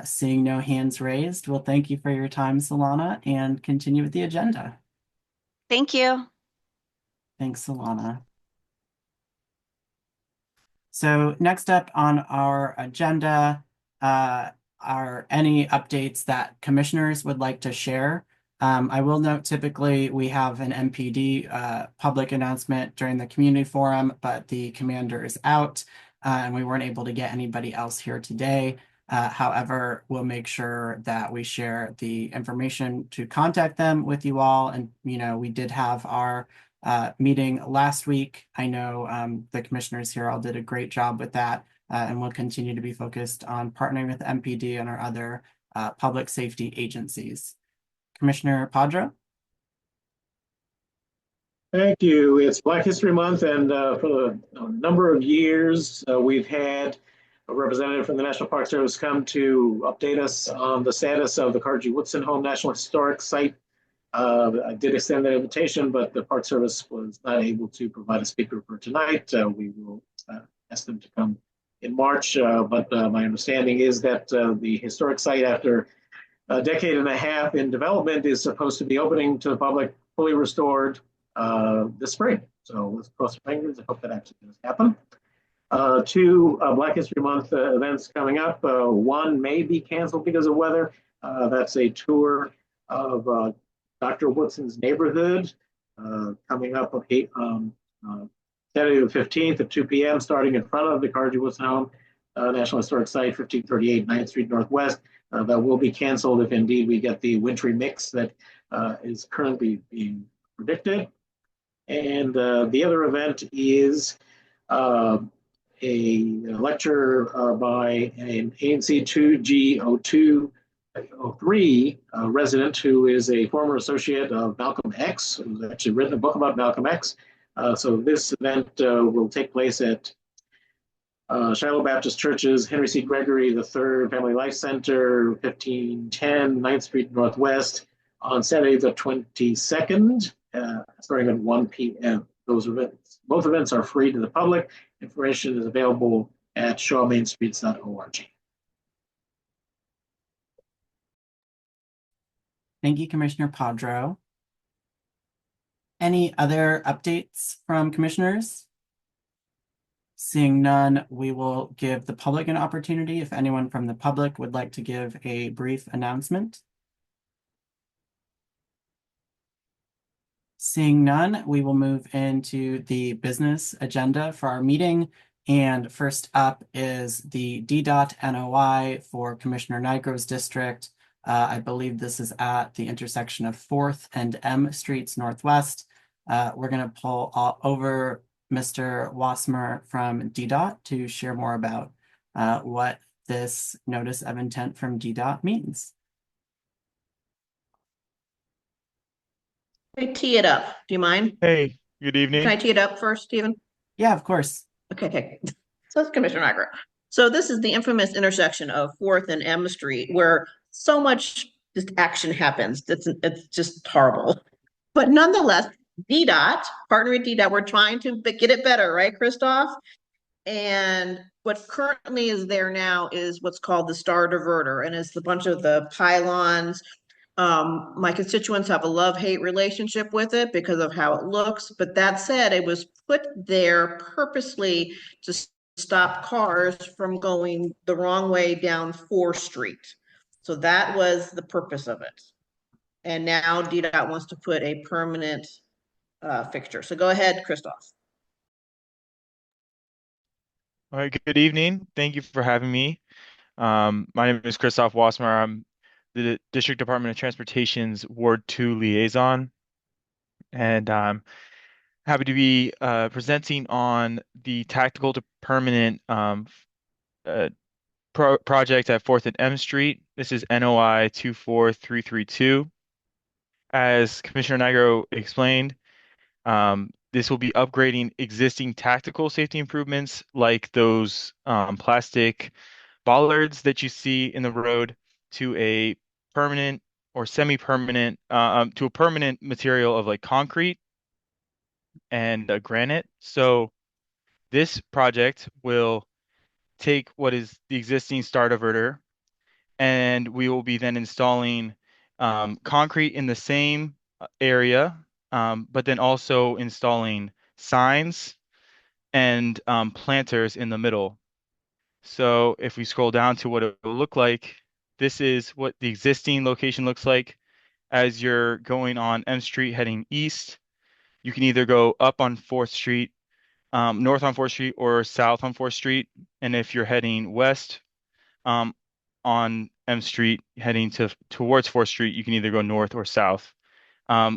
Seeing no hands raised, well, thank you for your time, Solana, and continue with the agenda. Thank you. Thanks, Solana. So next up on our agenda are any updates that commissioners would like to share. I will note typically we have an MPD public announcement during the community forum, but the commander is out and we weren't able to get anybody else here today. However, we'll make sure that we share the information to contact them with you all. And, we did have our meeting last week. I know the commissioners here all did a great job with that, and we'll continue to be focused on partnering with MPD and our other public safety agencies. Commissioner Padra? Thank you. It's Black History Month, and for a number of years, we've had a representative from the National Park Service come to update us on the status of the Carter G. Woodson Home National Historic Site. I did extend that invitation, but the Park Service was not able to provide a speaker for tonight. We will ask them to come in March, but my understanding is that the historic site, after a decade and a half in development, is supposed to be opening to the public, fully restored this spring. So let's cross our fingers and hope that actually does happen. Two Black History Month events coming up. One may be canceled because of weather. That's a tour of Dr. Woodson's neighborhood coming up Saturday the 15th at 2 p.m. starting in front of the Carnegie Woodson home, National Historic Site, 1538 9th Street Northwest. That will be canceled if indeed we get the wintry mix that is currently being predicted. And the other event is a lecture by an ANC2G 0203 resident who is a former associate of Malcolm X, who's actually written a book about Malcolm X. So this event will take place at Shiloh Baptist Church's Henry C. Gregory III Family Life Center, 1510 9th Street Northwest, on Saturday the 22nd, starting at 1 p.m. Both events are free to the public. Information is available at shawmainstreets.org. Thank you, Commissioner Padro. Any other updates from commissioners? Seeing none, we will give the public an opportunity if anyone from the public would like to give a brief announcement. Seeing none, we will move into the business agenda for our meeting. And first up is the DDOT NOI for Commissioner Nigro's district. I believe this is at the intersection of 4th and M Streets Northwest. We're going to pull over Mr. Wasmer from DDOT to share more about what this notice of intent from DDOT means. Hey, tee it up. Do you mind? Hey, good evening. Can I tee it up first, Stephen? Yeah, of course. Okay. So it's Commissioner Niagara. So this is the infamous intersection of 4th and M Street where so much just action happens. It's just horrible. But nonetheless, DDOT, partner with DDOT, we're trying to get it better, right, Christoph? And what currently is there now is what's called the star diverter, and it's a bunch of the pylons. My constituents have a love-hate relationship with it because of how it looks. But that said, it was put there purposely to stop cars from going the wrong way down 4th Street. So that was the purpose of it. And now DDOT wants to put a permanent fixture. So go ahead, Christoph. All right, good evening. Thank you for having me. My name is Christoph Wasmer. I'm the District Department of Transportation's Ward 2 liaison, and I'm happy to be presenting on the tactical to permanent project at 4th and M Street. This is NOI 24332. As Commissioner Nigro explained, this will be upgrading existing tactical safety improvements like those plastic bollards that you see in the road to a permanent or semi-permanent to a permanent material of like concrete and granite. So this project will take what is the existing star diverter, and we will be then installing concrete in the same area, but then also installing signs and planters in the middle. So if we scroll down to what it will look like, this is what the existing location looks like as you're going on M Street heading east. You can either go up on 4th Street, north on 4th Street, or south on 4th Street. And if you're heading west on M Street heading towards 4th Street, you can either go north or south.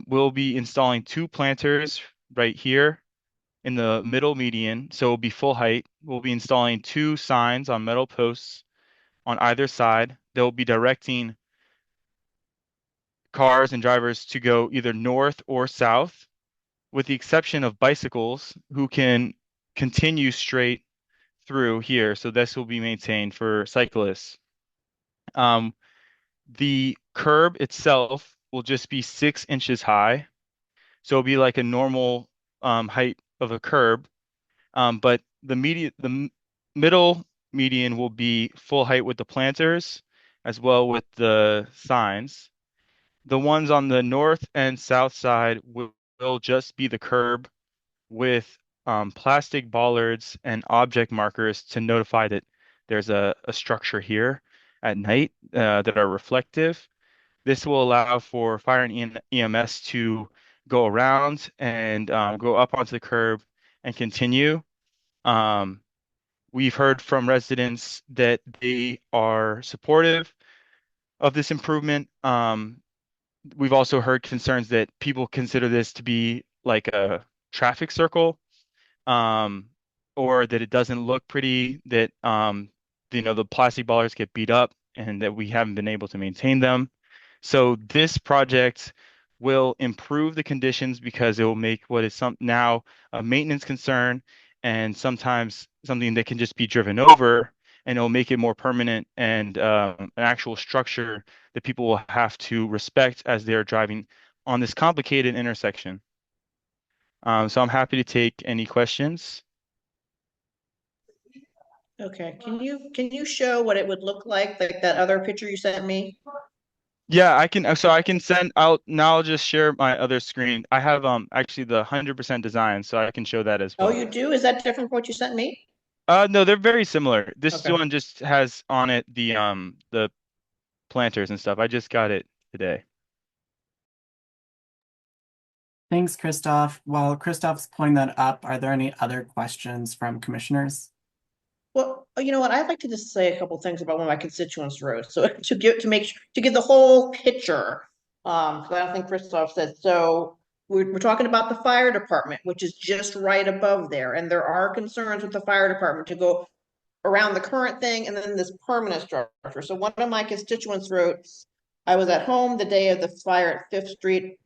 We'll be installing 2 planters right here in the middle median, so it'll be full height. We'll be installing 2 signs on metal posts on either side. They'll be directing cars and drivers to go either north or south, with the exception of bicycles who can continue straight through here. So this will be maintained for cyclists. The curb itself will just be 6 inches high. So it'll be like a normal height of a curb. But the middle median will be full height with the planters as well with the signs. The ones on the north and south side will just be the curb with plastic bollards and object markers to notify that there's a structure here at night that are reflective. This will allow for fire and EMS to go around and go up onto the curb and continue. Um, we've heard from residents that they are supportive of this improvement. We've also heard concerns that people consider this to be like a traffic circle, um, or that it doesn't look pretty, that the plastic bollards get beat up and that we haven't been able to maintain them. So this project will improve the conditions because it will make what is now a maintenance concern and sometimes something that can just be driven over, and it'll make it more permanent and an actual structure that people will have to respect as they're driving on this complicated intersection. So I'm happy to take any questions. Okay, can you show what it would look like that other picture you sent me? Yeah, I can. So I can send out now. I'll just share my other screen. I have actually the 100% design, so I can show that as Oh, well. you do? Is that different from what you sent me? No, they're very similar. This Okay. one just has on it the planters and stuff. I just got it today. Thanks, Christoph. While Christoph's pulling that up, are there any other questions from commissioners? Well, you know what? I'd like to just say a couple things about one of my constituents wrote. So to give the whole picture, because I don't think Christoph said so. We're talking about the fire department, which is just right above there, and there are concerns with the fire department to go around the current thing and then this permanent structure. So one of my constituents wrote, I was at home the day of the fire at Fifth Street.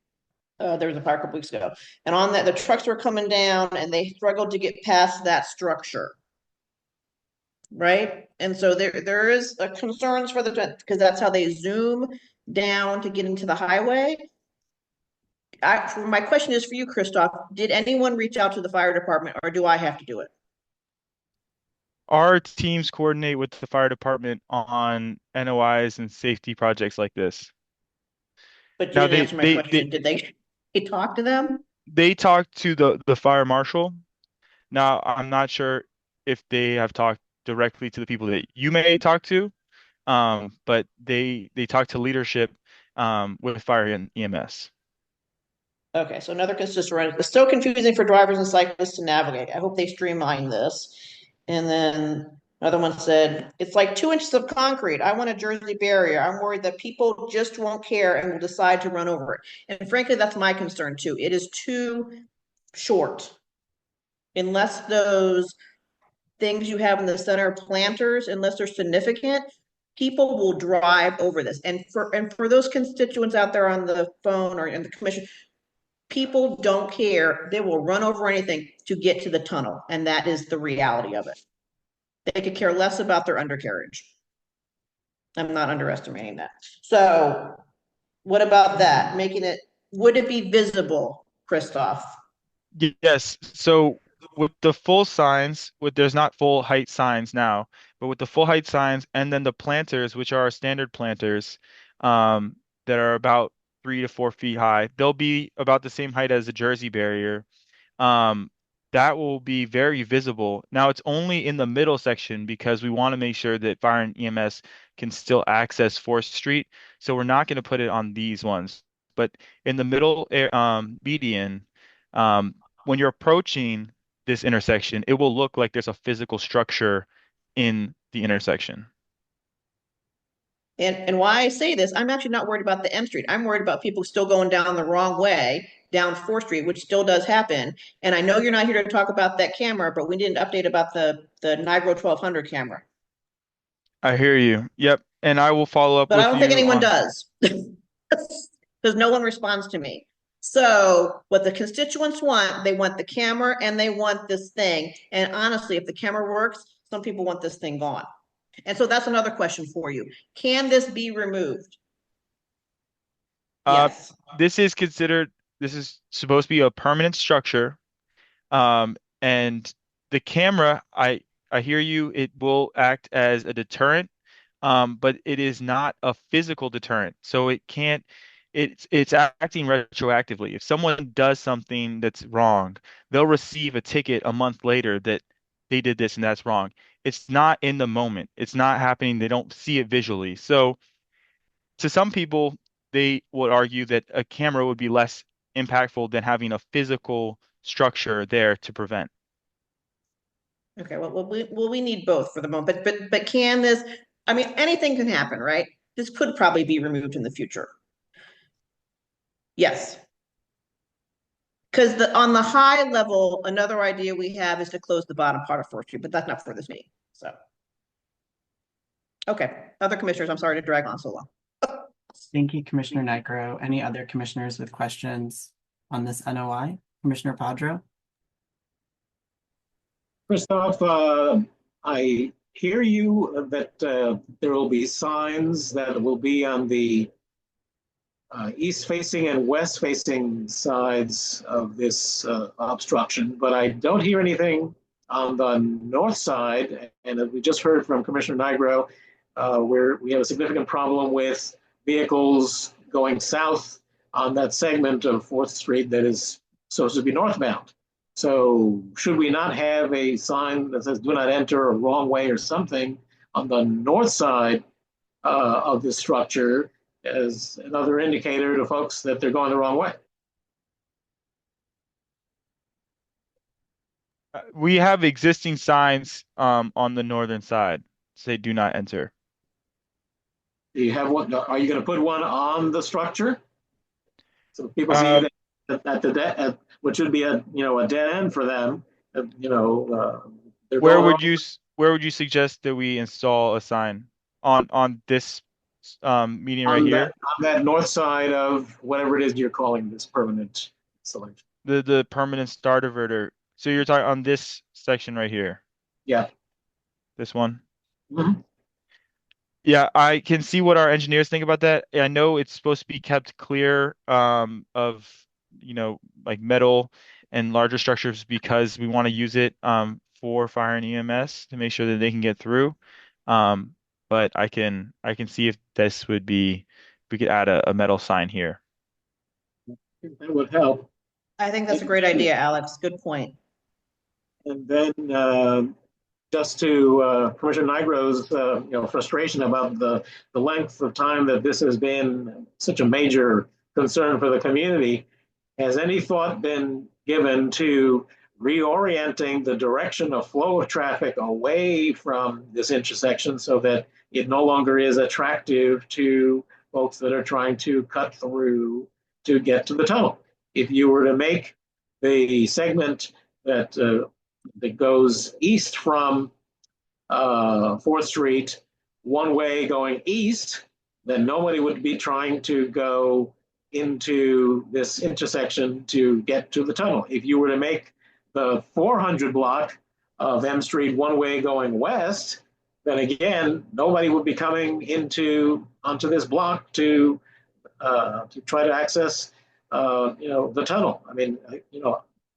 There was a fire a couple weeks ago, and on that the trucks were coming down and they struggled to get past that structure. Right? And so there is a concerns for the, because that's how they zoom down to get into the highway. My question is for you, Christoph, did anyone reach out to the fire department or do I have to do it? Our teams coordinate with the fire department on NOIs and safety projects like this. But you Now didn't answer my question. Did they talk to them? they talked to the fire marshal. Now I'm not sure if they have talked directly to the people that you may talk to, but they talk to leadership with fire and EMS. Okay, so another constituent, it's so confusing for drivers and cyclists to navigate. I hope they streamline this. And then another one said, it's like 2 inches of concrete. I want a Jersey barrier. I'm worried that people just won't care and will decide to run over it. And frankly, that's my concern too. It is too short. Unless those things you have in the center planters, unless they're significant, people will drive over this. And for those constituents out there on the phone or in the commission, people don't care. They will run over anything to get to the tunnel. And that is the reality of it. They could care less about their undercarriage. I'm not underestimating that. So what about that? Would it be visible, Christoph? Yes. So with the full signs, there's not full height signs now, but with the full height signs and then the planters, which are our standard planters, that are about 3 to 4 feet high, they'll be about the same height as a Jersey barrier. um, that will be very visible. Now it's only in the middle section because we want to make sure that fire and EMS can still access 4th Street. So we're not going to put it on these ones. But in the middle median, when you're approaching this intersection, it will look like there's a physical structure in the intersection. And why I say this, I'm actually not worried about the M Street. I'm worried about people still going down the wrong way, down 4th Street, which still does happen. And I know you're not here to talk about that camera, but we need an update about the Nigro 1200 camera. I hear you. Yep. And I will follow up But I with don't think you anyone on. does. Because no one responds to me. So what the constituents want, they want the camera and they want this thing. And honestly, if the camera works, some people want this thing gone. And so that's another question for you. Can this be removed? Uh, Yes. this is supposed to be a permanent structure. And the camera, I hear you, it will act as a deterrent, but it is not a physical deterrent. So it can't it's acting retroactively. If someone does something that's wrong, they'll receive a ticket a month later that they did this and that's wrong. It's not in the moment. It's not happening. They don't see it visually. So to some people, they would argue that a camera would be less impactful than having a physical structure there to prevent. Okay, we need both for the moment, but can this, I mean, anything can happen, right? This could probably be removed in the future. Yes. Because on the high level, another idea we have is to close the bottom part of 4th Street, but that's not for this meeting, so. Okay, other commissioners, I'm sorry to drag on so long. Thank you, Commissioner Nigro. Any other commissioners with questions on this NOI? Commissioner Padro? First off, I hear you that there will be signs that will be on the east-facing and west-facing sides of this obstruction, but I don't hear anything on the north side. And as we just heard from Commissioner Nigro, where we have a significant problem with vehicles going south on that segment of 4th Street that is supposed to be northbound. So should we not have a sign that says do not enter or wrong way or something on the north side of the structure as another indicator to folks that they're going the wrong way? We have existing signs on the northern side say do not enter. Do you have one? Are you going to put one on the structure so people see that at the which would be a dead end for them? Where would you suggest that we install a sign on this median right here? On that north side of whatever it is you're calling this permanent installation. The permanent star diverter. So you're talking on this section right here. Yeah. This one. Mm-hmm. Yeah, I can see what our engineers think about that. I know it's supposed to be kept clear of like metal and larger structures because we want to use it for fire and EMS to make sure that they can get through. But I can see if this would be, we could add a metal sign here. That would help. I think that's a great idea, Alex. Good point. And then just to Commissioner Nigro's frustration about the length of time that this has been such a major concern for the community, has any thought been given to reorienting the direction of flow of traffic away from this intersection so that it no longer is attractive to folks that are trying to cut through to get to the tunnel? If you were to make the segment that goes east from 4th Street one way going east, then nobody would be trying to go into this intersection to get to the tunnel. If you were to make the 400 block of M Street one way going west, then again, nobody would be coming onto this block to try to access the tunnel. I mean,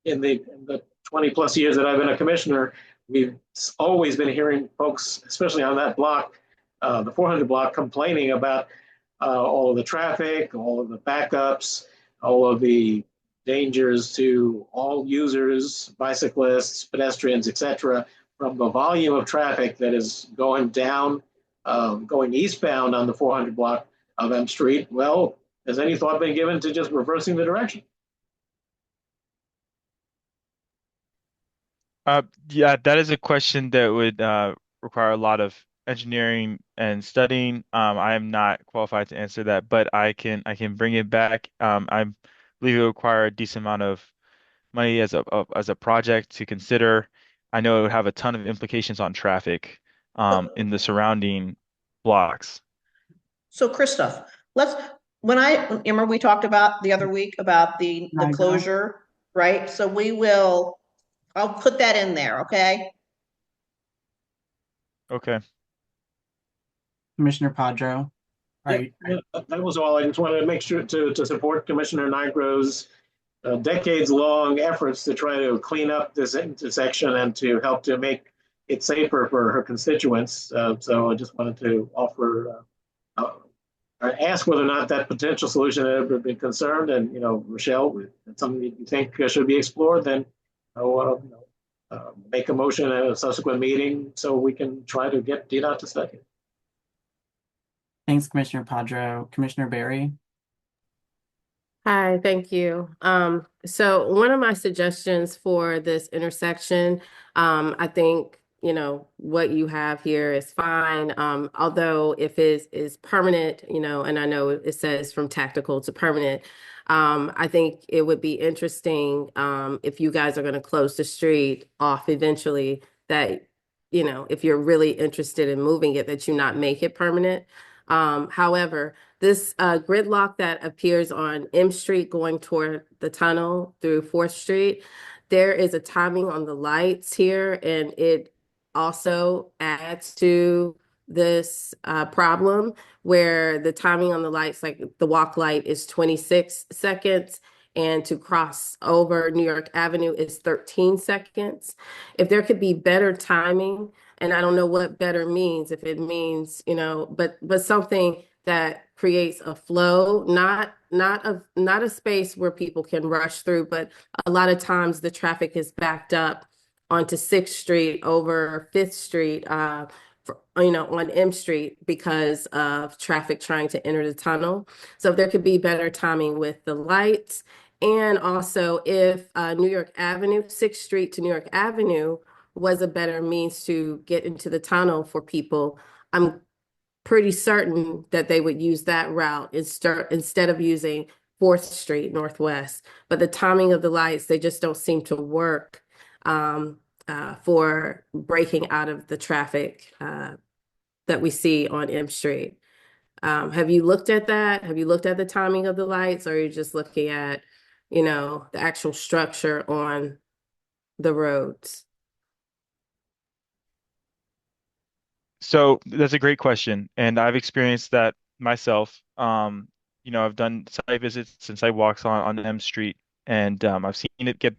in the 20 plus years that I've been a commissioner, we've always been hearing folks, especially on that block, the 400 block, complaining about all of the traffic, all of the backups, all of the dangers to all users, bicyclists, pedestrians, etc., from the volume of traffic that is going eastbound on the 400 block of M Street. Well, has any thought been given to just reversing the direction? Yeah, that is a question that would require a lot of engineering and studying. I am not qualified to answer that, but I can bring it back. I believe it would require a decent amount of money as a project to consider. I know it would have a ton of implications on traffic in the surrounding blocks. So Christoph, remember we talked about the other week about the closure, right? So I'll put that in there, okay? Okay. Commissioner Padro? That was all. I just wanted to make sure to support Commissioner Nigro's decades-long efforts to try to clean up this intersection and to help to make it safer for her constituents. So I just wanted to offer ask whether or not that potential solution had ever been concerned. And, Rochelle, if it's something that you think should be explored, then make a motion at a subsequent meeting so we can try to get DDOT to study it. Thanks, Commissioner Padro. Commissioner Barry? Hi, thank you. So one of my suggestions for this intersection, I think, what you have here is fine. Although if it is permanent, and I know it says from tactical to permanent, I think it would be interesting, if you guys are going to close the street off eventually, that, if you're really interested in moving it, that you not make it permanent. However, this gridlock that appears on M Street going toward the tunnel through 4th Street, there is a timing on the lights here, and it also adds to this problem where the timing on the lights, like the walk light is 26 seconds, and to cross over New York Avenue is 13 seconds. If there could be better timing, and I don't know what better means, if it means, but something that creates a flow, not a space where people can rush through, but a lot of times the traffic is backed up onto 6th Street over 5th Street, on M Street because of traffic trying to enter the tunnel. So if there could be better timing with the lights, and also if New York Avenue, 6th Street to New York Avenue was a better means to get into the tunnel for people, I'm pretty certain that they would use that route instead of using 4th Street Northwest. But the timing of the lights, they just don't seem to work for breaking out of the traffic that we see on M Street. Have you looked at that? Have you looked at the timing of the lights, or are you just looking at, the actual structure on the roads? So that's a great question, and I've experienced that myself. I've done site visits since I walked on M Street, and I've seen it get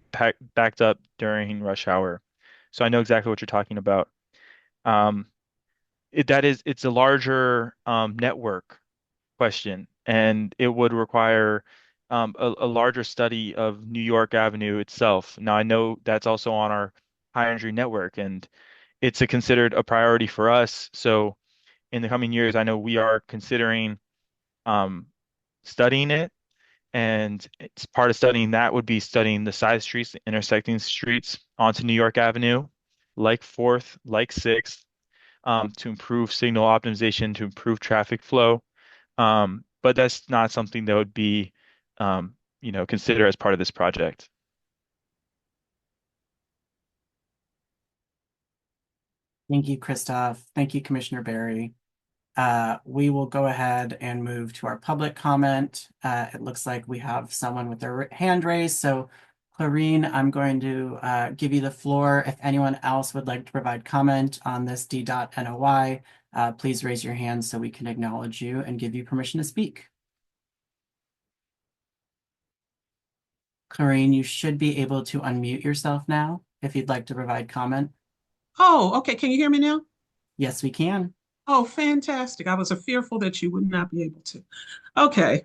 backed up during rush hour. So I know exactly what you're talking about. Um, it's a larger network question, and it would require a larger study of New York Avenue itself. Now I know that's also on our high energy network, and it's considered a priority for us. So in the coming years, I know we are considering um, studying it. And it's part of studying that would be studying the side streets, the intersecting streets onto New York Avenue, like 4th, like 6th, to improve signal optimization, to improve traffic flow. But that's not something that would be, considered as part of this project. Thank you, Christoph. Thank you, Commissioner Barry. We will go ahead and move to our public comment. It looks like we have someone with their hand raised. So, Clarine, I'm going to give you the floor. If anyone else would like to provide comment on this D.NOI, please raise your hand so we can acknowledge you and give you permission to speak. Clarine, you should be able to unmute yourself now if you'd like to provide comment. Oh, okay. Can you hear me now? Yes, we can. Oh, fantastic. I was fearful that you would not be able to. Okay.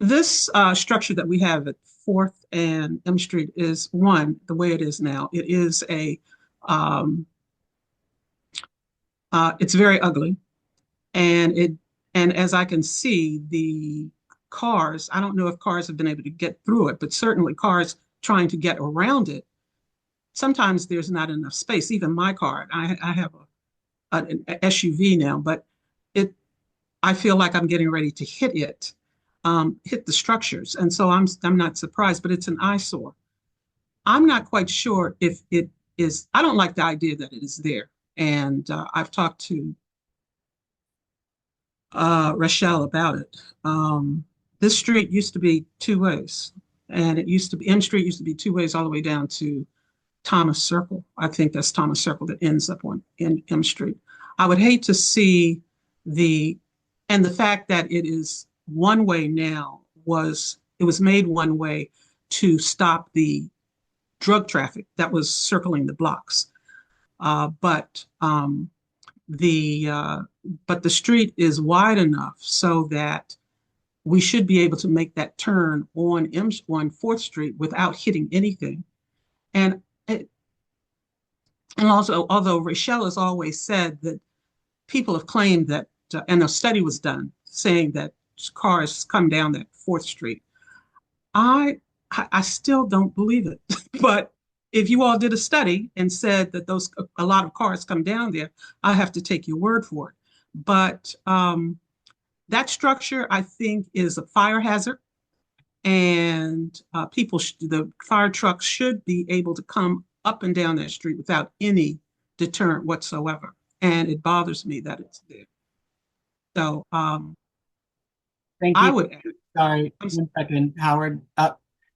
This structure that we have at 4th and M Street is the way it is now. It is it's very ugly. And as I can see, the cars, I don't know if cars have been able to get through it, but certainly cars trying to get around it, sometimes there's not enough space. Even my car, I have an SUV now, but I feel like I'm getting ready to hit the structures. And so I'm not surprised, but it's an eyesore. I'm not quite sure if it is, I don't like the idea that it is there. And I've talked to Rochelle about it. This street used to be 2 ways, and M Street used to be 2 ways all the way down to Thomas Circle. I think that's Thomas Circle that ends up in M Street. I would hate to see the fact that it is one way now it was made one way to stop the drug traffic that was circling the blocks. But the but the street is wide enough so that we should be able to make that turn on 4th Street without hitting anything. And and also, although Rochelle has always said that people have claimed that, and a study was done saying that cars come down that 4th Street. I still don't believe it. But if you all did a study and said that a lot of cars come down there, I have to take your word for it. But that structure, I think, is a fire hazard, and the fire trucks should be able to come up and down that street without any deterrent whatsoever. And it bothers me that it's there. So Thank I you. would. Sorry, one second, Howard.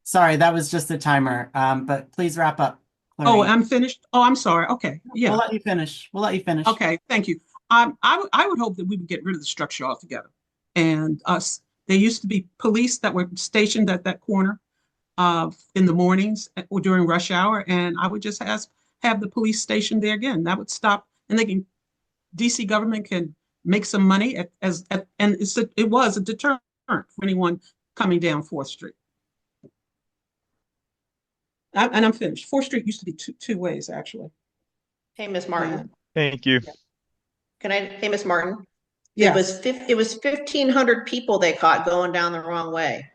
Sorry, that was just a timer. But please wrap up, Oh, Clarice. I'm finished. Oh, I'm sorry. Okay, yeah. We'll let you finish. We'll let you finish. Okay, thank you. I would hope that we would get rid of the structure altogether. And there used to be police that were stationed at that corner in the mornings or during rush hour, and I would just have the police stationed there again. That would stop, and DC government can make some money and it was a deterrent for anyone coming down 4th Street. And I'm finished. 4th Street used to be two ways, actually. Hey, Miss Martin. Thank you. Hey, Miss Martin. Yes. It was 1,500 people they caught going down the wrong way.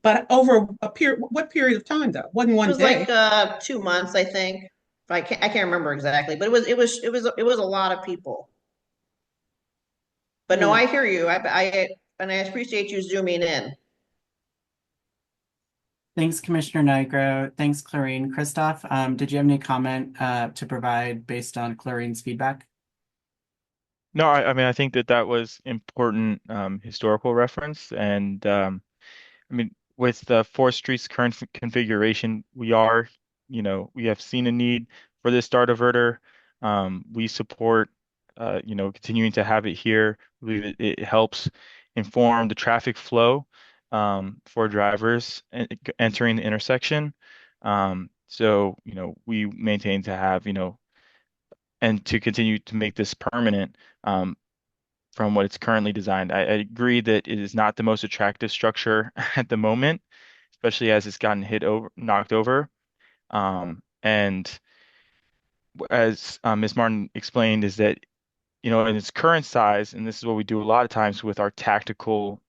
But over a period, what period of time though? Wasn't one It was day. like 2 months, I think. I can't remember exactly, but it was a lot of people. But no, I hear you. And I appreciate you zooming in. Thanks, Commissioner Nigro. Thanks, Clarine. Christoph, did you have any comment to provide based on Clarine's feedback? No, I mean, I think that that was important historical reference. And I mean, with the 4th Street's current configuration, we are, we have seen a need for this dart averter. We support, continuing to have it here. We believe it helps inform the traffic flow for drivers entering the intersection. So, we maintain to have, and to continue to make this permanent from what it's currently designed. I agree that it is not the most attractive structure at the moment, especially as it's gotten knocked over. And as Ms. Martin explained, is that in its current size, and this is what we do a lot of times with our tactical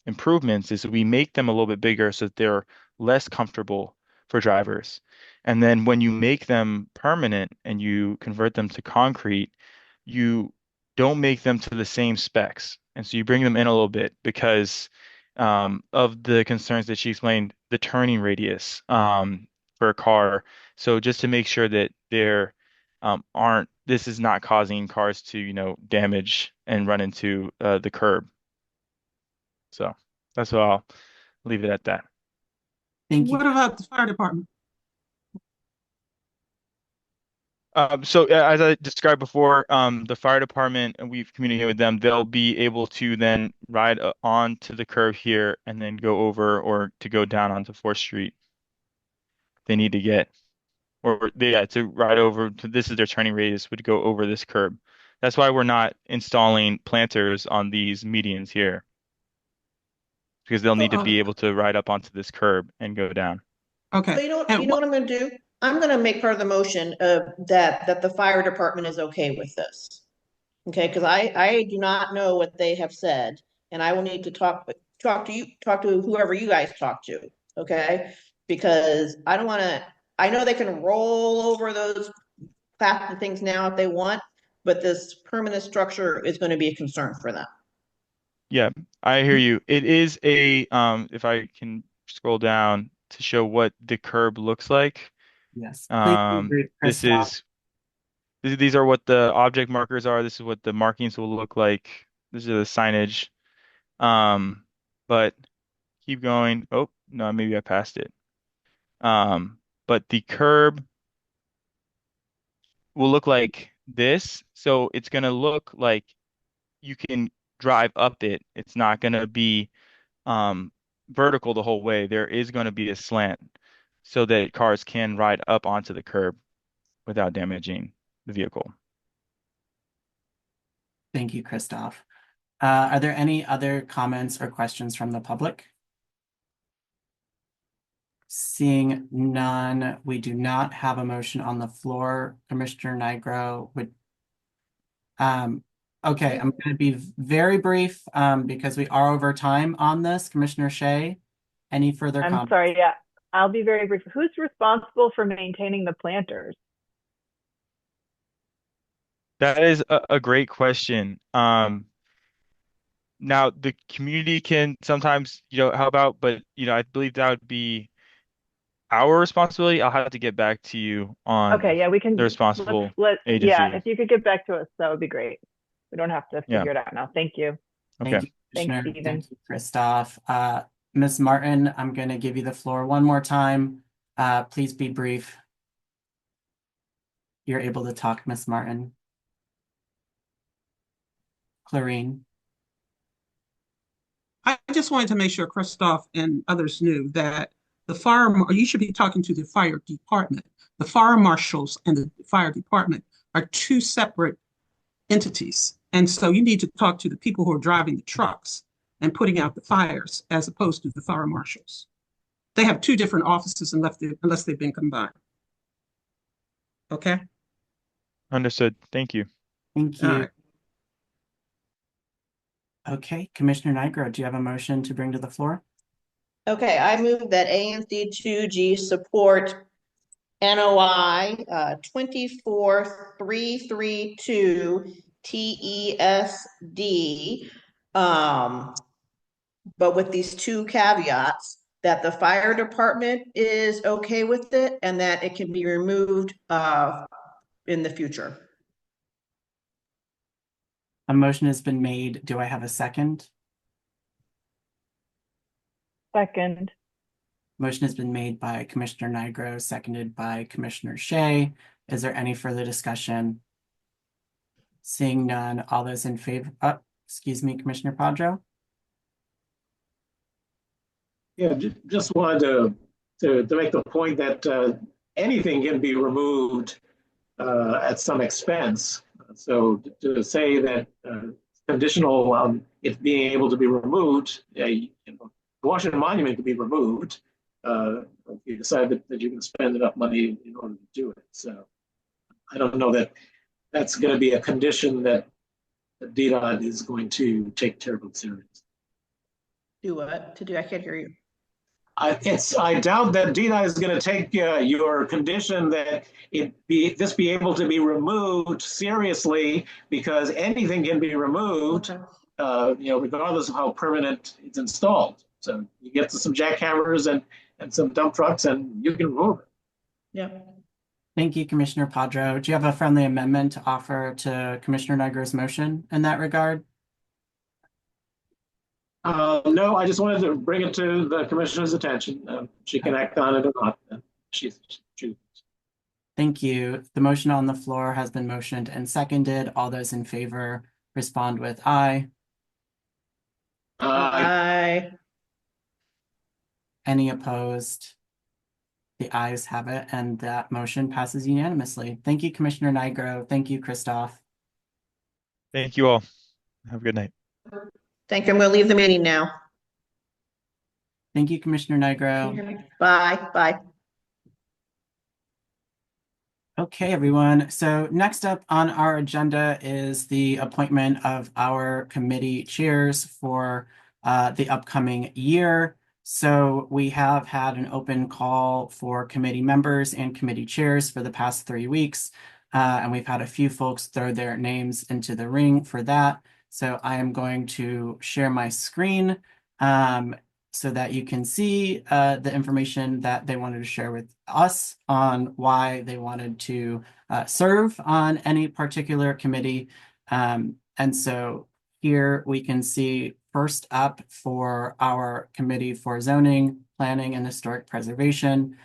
improvements, is we make them a little bit bigger so that they're less comfortable for drivers. And then when you make them permanent and you convert them to concrete, you don't make them to the same specs. And so you bring them in a little bit because of the concerns that she explained, the turning radius for a car. So just to make sure that they're this is not causing cars to, damage and run into the curb. So that's what I'll leave it at that. Thank you. What about the fire department? So as I described before, the fire department, and we've communicated with them, they'll be able to then ride onto the curve here and then go over or to go down onto 4th Street. They need to get, or to ride over to, this is their turning radius, would go over this curb. That's why we're not installing planters on these medians here, because they'll need to be able to ride up onto this curb and go down. Okay. So you know what I'm going to do? I'm going to make part of the motion that the fire department is okay with this. Okay, because I do not know what they have said, and I will need to talk to whoever you guys talk to. Okay, because I don't want to. I know they can roll over those plastic things now if they want, but this permanent structure is going to be a concern for them. Yeah, I hear you. It is if I can scroll down to show what the curb looks like. Yes, please, Christoph. These are what the object markers are. This is what the markings will look like. This is the signage. But keep going. Oh, no, maybe I passed it. But the curb will look like this. So it's going to look like you can drive up it. It's not going to be vertical the whole way. There is going to be a slant so that cars can ride up onto the curb without damaging the vehicle. Thank you, Christoph. Are there any other comments or questions from the public? Seeing none, we do not have a motion on the floor. Commissioner Nigro would. Okay, I'm going to be very brief because we are over time on this. Commissioner Shea, any further I'm comments? sorry, yeah, I'll be very brief. Who's responsible for maintaining the planters? That is a great question. Now the community can sometimes, help out, but I believe that would be our responsibility. I'll have to get back to you on Okay, yeah, we can, the responsible yeah, agency. if you could get back to us, that would be great. We don't have to Yeah. figure it out now. Thank you. Thank Okay. you, Thanks, Commissioner. Stephen. Thank you, Christoph. Ms. Martin, I'm going to give you the floor one more time. Please be brief. You're able to talk, Ms. Martin. Clarine. I just wanted to make sure Christoph and others knew that you should be talking to the fire department. The fire marshals and the fire department are two separate entities. And so you need to talk to the people who are driving the trucks and putting out the fires as opposed to the fire marshals. They have two different offices unless they've been combined. Okay? Understood. Thank you. Thank All you. right. Okay, Commissioner Nigro, do you have a motion to bring to the floor? Okay, I move that ANC2G support NOI 24332 TESD, but with these two caveats, that the fire department is okay with it and that it can be removed in the future. A motion has been made. Do I have a second? Second. Motion has been made by Commissioner Nigro, seconded by Commissioner Shea. Is there any further discussion? Seeing none, all those in favor, excuse me, Commissioner Padro? Yeah, just wanted to make the point that anything can be removed at some expense. So to say that conditional on it being able to be removed, the Washington Monument can be removed if you decide that you can spend enough money in order to do it. So I don't know that that's going to be a condition that DDOT is going to take terribly serious. Do what? To do? I can't hear you. I doubt that DDOT is going to take your condition that this be able to be removed seriously, because anything can be removed, Okay. regardless of how permanent it's installed. So you get some jackhammers and some dump trucks, and you can remove it. Yeah. Thank you, Commissioner Padro. Do you have a friendly amendment to offer to Commissioner Nigro's motion in that regard? No, I just wanted to bring it to the commissioner's attention. She can act on it or not. She's choosing. Thank you. The motion on the floor has been motioned and seconded. All those in favor respond with aye. Aye. Any opposed? The ayes have it, and that motion passes unanimously. Thank you, Commissioner Nigro. Thank you, Christoph. Thank you all. Have a good night. Thank you. I'm going to leave the meeting now. Thank you, Commissioner Nigro. Bye. Bye. Okay, everyone. So next up on our agenda is the appointment of our committee chairs for the upcoming year. So we have had an open call for committee members and committee chairs for the past 3 weeks. And we've had a few folks throw their names into the ring for that. So I am going to share my screen so that you can see the information that they wanted to share with us on why they wanted to serve on any particular committee. And so here we can see first up for our Committee for Zoning, Planning, and Historic Preservation,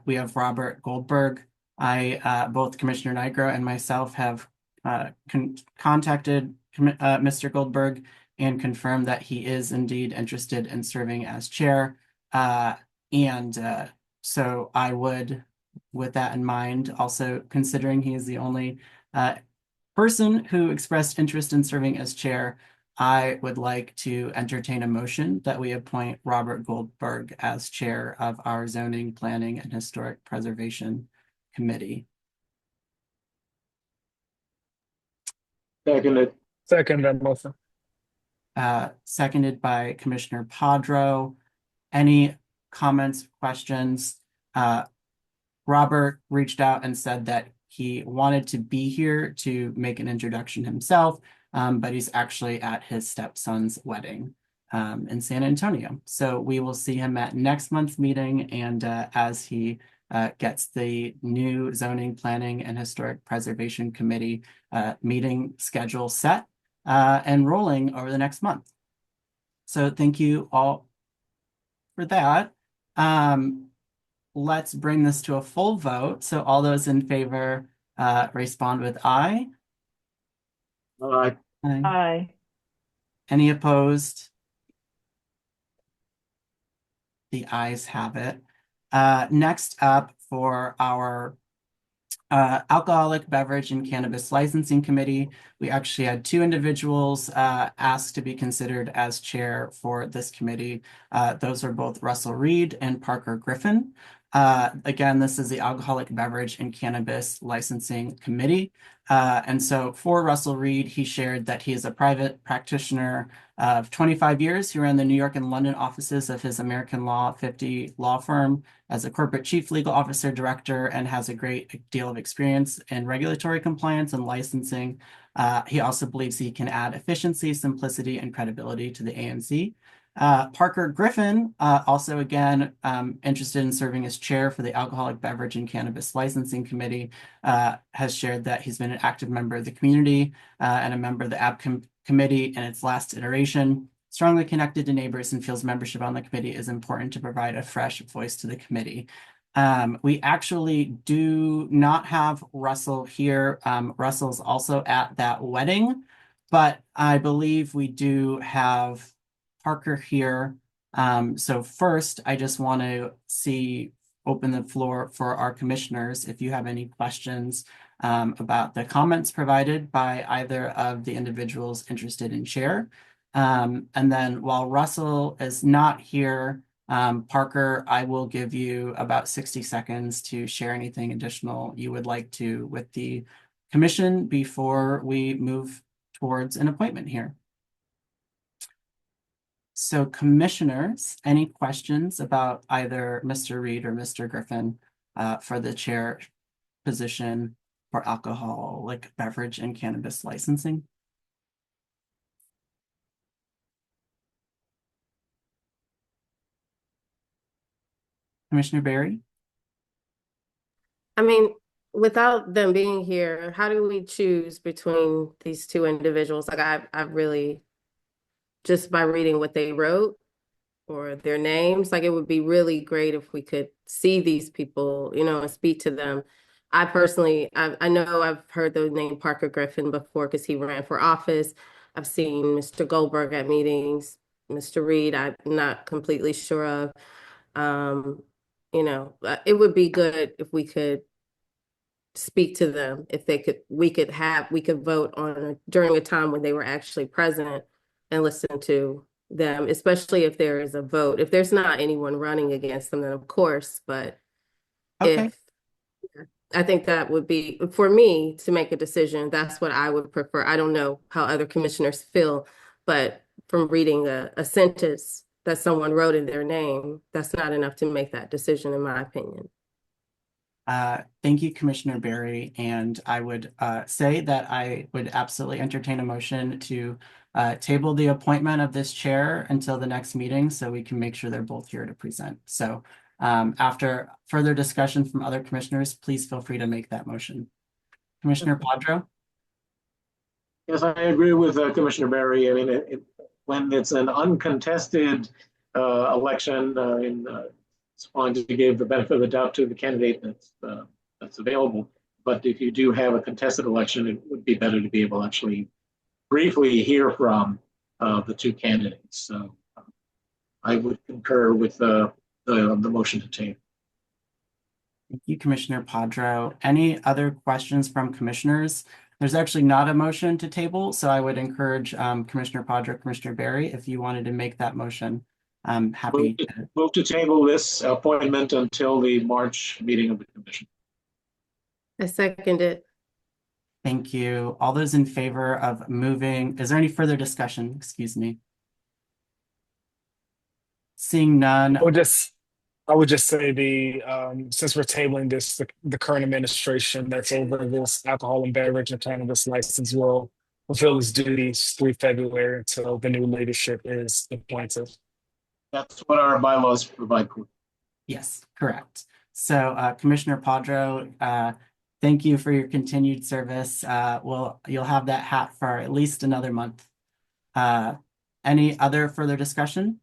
we have Robert Goldberg. Both Commissioner Nigro and myself have contacted Mr. Goldberg and confirmed that he is indeed interested in serving as chair. So I would, with that in mind, also considering he is the only person who expressed interest in serving as chair, I would like to entertain a motion that we appoint Robert Goldberg as chair of our Zoning, Planning, and Historic Preservation Committee. Seconded. Second that motion. Seconded by Commissioner Padro. Any comments, questions? Robert reached out and said that he wanted to be here to make an introduction himself, but he's actually at his stepson's wedding in San Antonio. So we will see him at next month's meeting, and as he gets the new Zoning, Planning, and Historic Preservation Committee meeting schedule set and rolling over the next month. So thank you all for that. Let's bring this to a full vote. So all those in favor respond with aye. Aye. Aye. Any opposed? The ayes have it. Next up for our Alcoholic Beverage and Cannabis Licensing Committee, we actually had two individuals asked to be considered as chair for this committee. Those are both Russell Reed and Parker Griffin. Again, this is the Alcoholic Beverage and Cannabis Licensing Committee. And so for Russell Reed, he shared that he is a private practitioner of 25 years. He ran the New York and London offices of his American Law 50 law firm as a corporate chief legal officer director, and has a great deal of experience in regulatory compliance and licensing. He also believes he can add efficiency, simplicity, and credibility to the ANC. Parker Griffin, also again interested in serving as chair for the Alcoholic Beverage and Cannabis Licensing Committee, has shared that he's been an active member of the community and a member of the AB committee in its last iteration, strongly connected to neighbors, and feels membership on the committee is important to provide a fresh voice to the committee. We actually do not have Russell here. Russell's also at that wedding, but I believe we do have Parker here. So first, I just want to open the floor for our commissioners if you have any questions about the comments provided by either of the individuals interested in chair. And then while Russell is not here, Parker, I will give you about 60 seconds to share anything additional you would like to with the commission before we move towards an appointment here. So commissioners, any questions about either Mr. Reed or Mr. Griffin for the chair position for alcoholic beverage and cannabis licensing? Commissioner Barry? I mean, without them being here, how do we choose between these two individuals? Like I really, just by reading what they wrote or their names, like it would be really great if we could see these people, and speak to them. I personally, I know I've heard the name Parker Griffin before because he ran for office. I've seen Mr. Goldberg at meetings. Mr. Reed, I'm not completely sure of. It would be good if we could speak to them, if we could vote on during a time when they were actually present and listen to them, especially if there is a vote. If there's not anyone running against them, then of course, but Okay. I think that would be, for me to make a decision, that's what I would prefer. I don't know how other commissioners feel, but from reading a sentence that someone wrote in their name, that's not enough to make that decision, in my opinion. Thank you, Commissioner Barry. And I would say that I would absolutely entertain a motion to table the appointment of this chair until the next meeting so we can make sure they're both here to present. So after further discussion from other commissioners, please feel free to make that motion. Commissioner Padro? Yes, I agree with Commissioner Barry. I mean, when it's an uncontested election, it's fine to give the benefit of the doubt to the candidate that's available. But if you do have a contested election, it would be better to be able to actually briefly hear from the two candidates. So I would concur with the motion to table. Thank you, Commissioner Padro. Any other questions from commissioners? There's actually not a motion to table, so I would encourage Commissioner Podrick, Commissioner Barry, if you wanted to make that motion. I'm happy to. Move to table this appointment until the March meeting of the commission. I second it. Thank you. All those in favor of moving, is there any further discussion? Excuse me. Seeing none. I would just say since we're tabling this, the current administration that's over this alcohol and beverage and cannabis license will fulfill its duties through February until the new leadership is appointed. That's what our bylaws provide for. Yes, correct. So Commissioner Padro, thank you for your continued service. You'll have that hat for at least another month. Any other further discussion?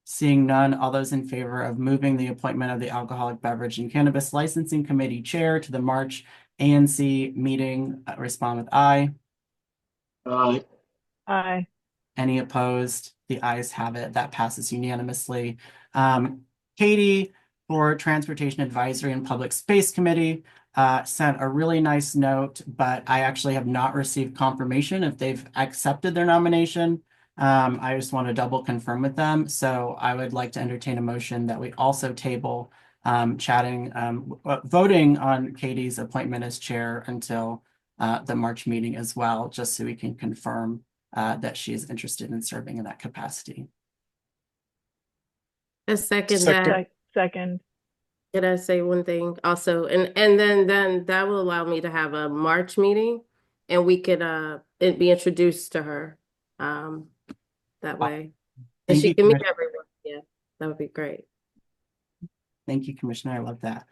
Seeing none, all those in favor of moving the appointment of the Alcoholic Beverage and Cannabis Licensing Committee Chair to the March ANC meeting, respond with aye. Aye. Aye. Any opposed? The ayes have it. That passes unanimously. Katie, for Transportation Advisory and Public Space Committee, sent a really nice note, but I actually have not received confirmation if they've accepted their nomination. I just want to double confirm with them. So I would like to entertain a motion that we also table voting on Katie's appointment as chair until the March meeting as well, just so we can confirm that she is interested in serving in that capacity. I second that. Second. Did I say one thing also? And then that will allow me to have a March meeting and we could be introduced to her that way. And she can meet everyone. Yeah, that would be great. Thank you, Commissioner. I love that.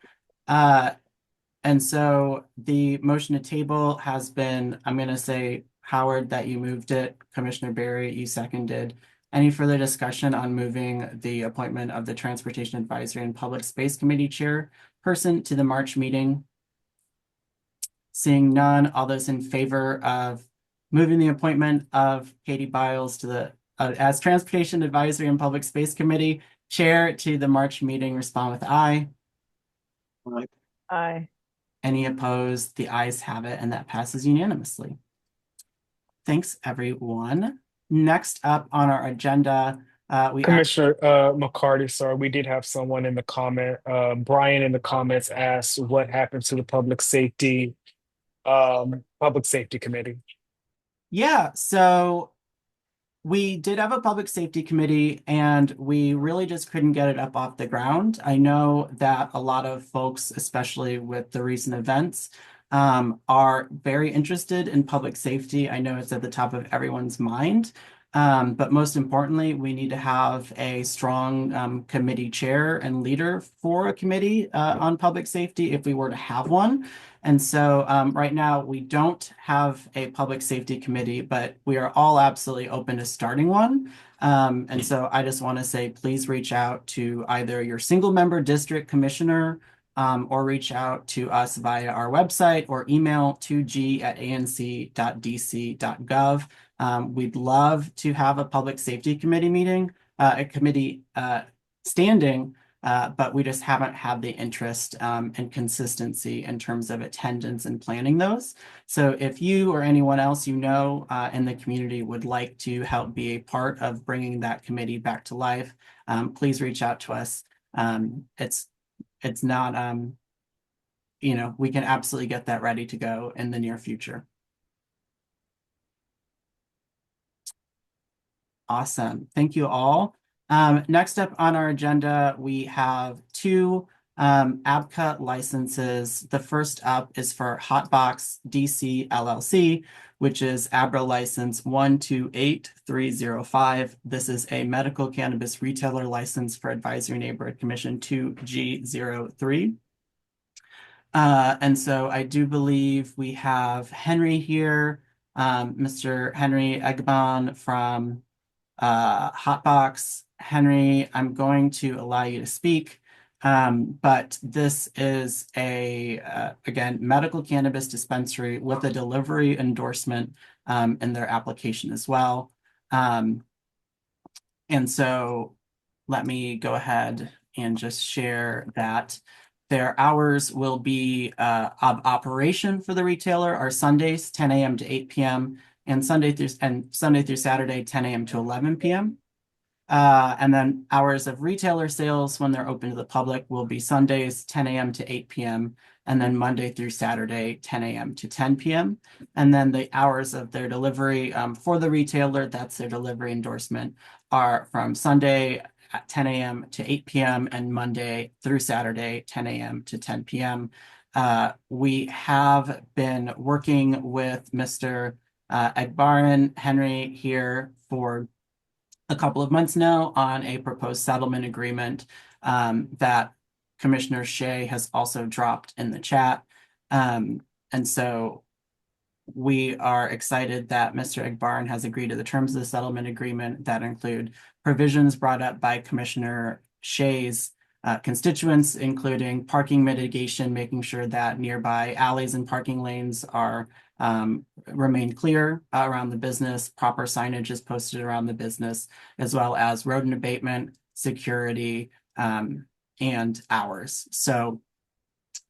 And so the motion to table has been, I'm going to say, Howard, that you moved it. Commissioner Barry, you seconded. Any further discussion on moving the appointment of the Transportation Advisory and Public Space Committee chairperson to the March meeting? Seeing none, all those in favor of moving the appointment of Katie Biles to the as Transportation Advisory and Public Space Committee chair to the March meeting, respond with aye. Aye. Aye. Any opposed? The ayes have it, and that passes unanimously. Thanks, everyone. Next up on our agenda, Commissioner McCarty, sorry, we did have someone in the comment. Brian in the comments asked what happened to the public safety committee. Yeah, so we did have a public safety committee and we really just couldn't get it up off the ground. I know that a lot of folks, especially with the recent events, are very interested in public safety. I know it's at the top of everyone's mind. But most importantly, we need to have a strong committee chair and leader for a committee on public safety if we were to have one. And so right now we don't have a public safety committee, but we are all absolutely open to starting one. And so I just want to say, please reach out to either your single member district commissioner or reach out to us via our website or email 2g@anc.dc.gov. We'd love to have a public safety committee meeting, a committee standing, but we just haven't had the interest and consistency in terms of attendance and planning those. So if you or anyone else you know in the community would like to help be a part of bringing that committee back to life, please reach out to us. It's not, we can absolutely get that ready to go in the near future. Awesome. Thank you all. Next up on our agenda, we have two ABCA licenses. The first up is for Hotbox DC LLC, which is ABRA license 128305. This is a medical cannabis retailer license for Advisory Neighborhood Commission 2G03. And so I do believe we have Henry here, Mr. Henry Egbon from Hotbox. Henry, I'm going to allow you to speak, but this is again, medical cannabis dispensary with a delivery endorsement in their application as well. And so let me go ahead and just share that. Their hours will be of operation for the retailer are Sundays, 10 a.m. to 8 p.m., and Sunday through Saturday, 10 a.m. to 11 p.m. And then hours of retailer sales when they're open to the public will be Sundays, 10 a.m. to 8 p.m., and then Monday through Saturday, 10 a.m. to 10 p.m. And then the hours of their delivery for the retailer, that's their delivery endorsement, are from Sunday at 10 a.m. to 8 p.m. and Monday through Saturday, 10 a.m. to 10 p.m. We have been working with Mr. Egbaran Henry here for a couple of months now on a proposed settlement agreement that Commissioner Shea has also dropped in the chat. And so we are excited that Mr. Egbaran has agreed to the terms of the settlement agreement that include provisions brought up by Commissioner Shea's constituents, including parking mitigation, making sure that nearby alleys and parking lanes are remain clear around the business, proper signage is posted around the business, as well as rodent abatement, security, and hours. So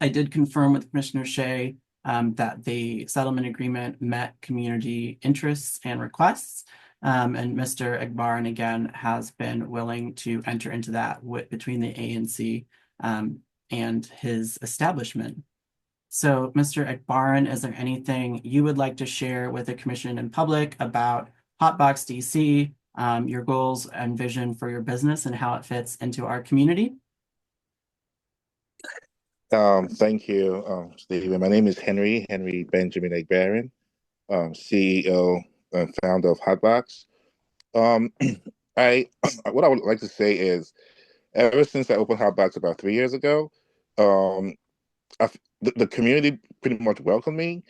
I did confirm with Commissioner Shea that the settlement agreement met community interests and requests. And Mr. Egbaran again has been willing to enter into that between the ANC and his establishment. So, Mr. Egbaran, is there anything you would like to share with the commission and public about Hotbox DC, your goals and vision for your business and how it fits into our community? Thank you, Stephen. My name is Henry Benjamin Egbaran, CEO and founder of Hotbox. I what I would like to say is, ever since I opened Hotbox about 3 years ago, the community pretty much welcomed me.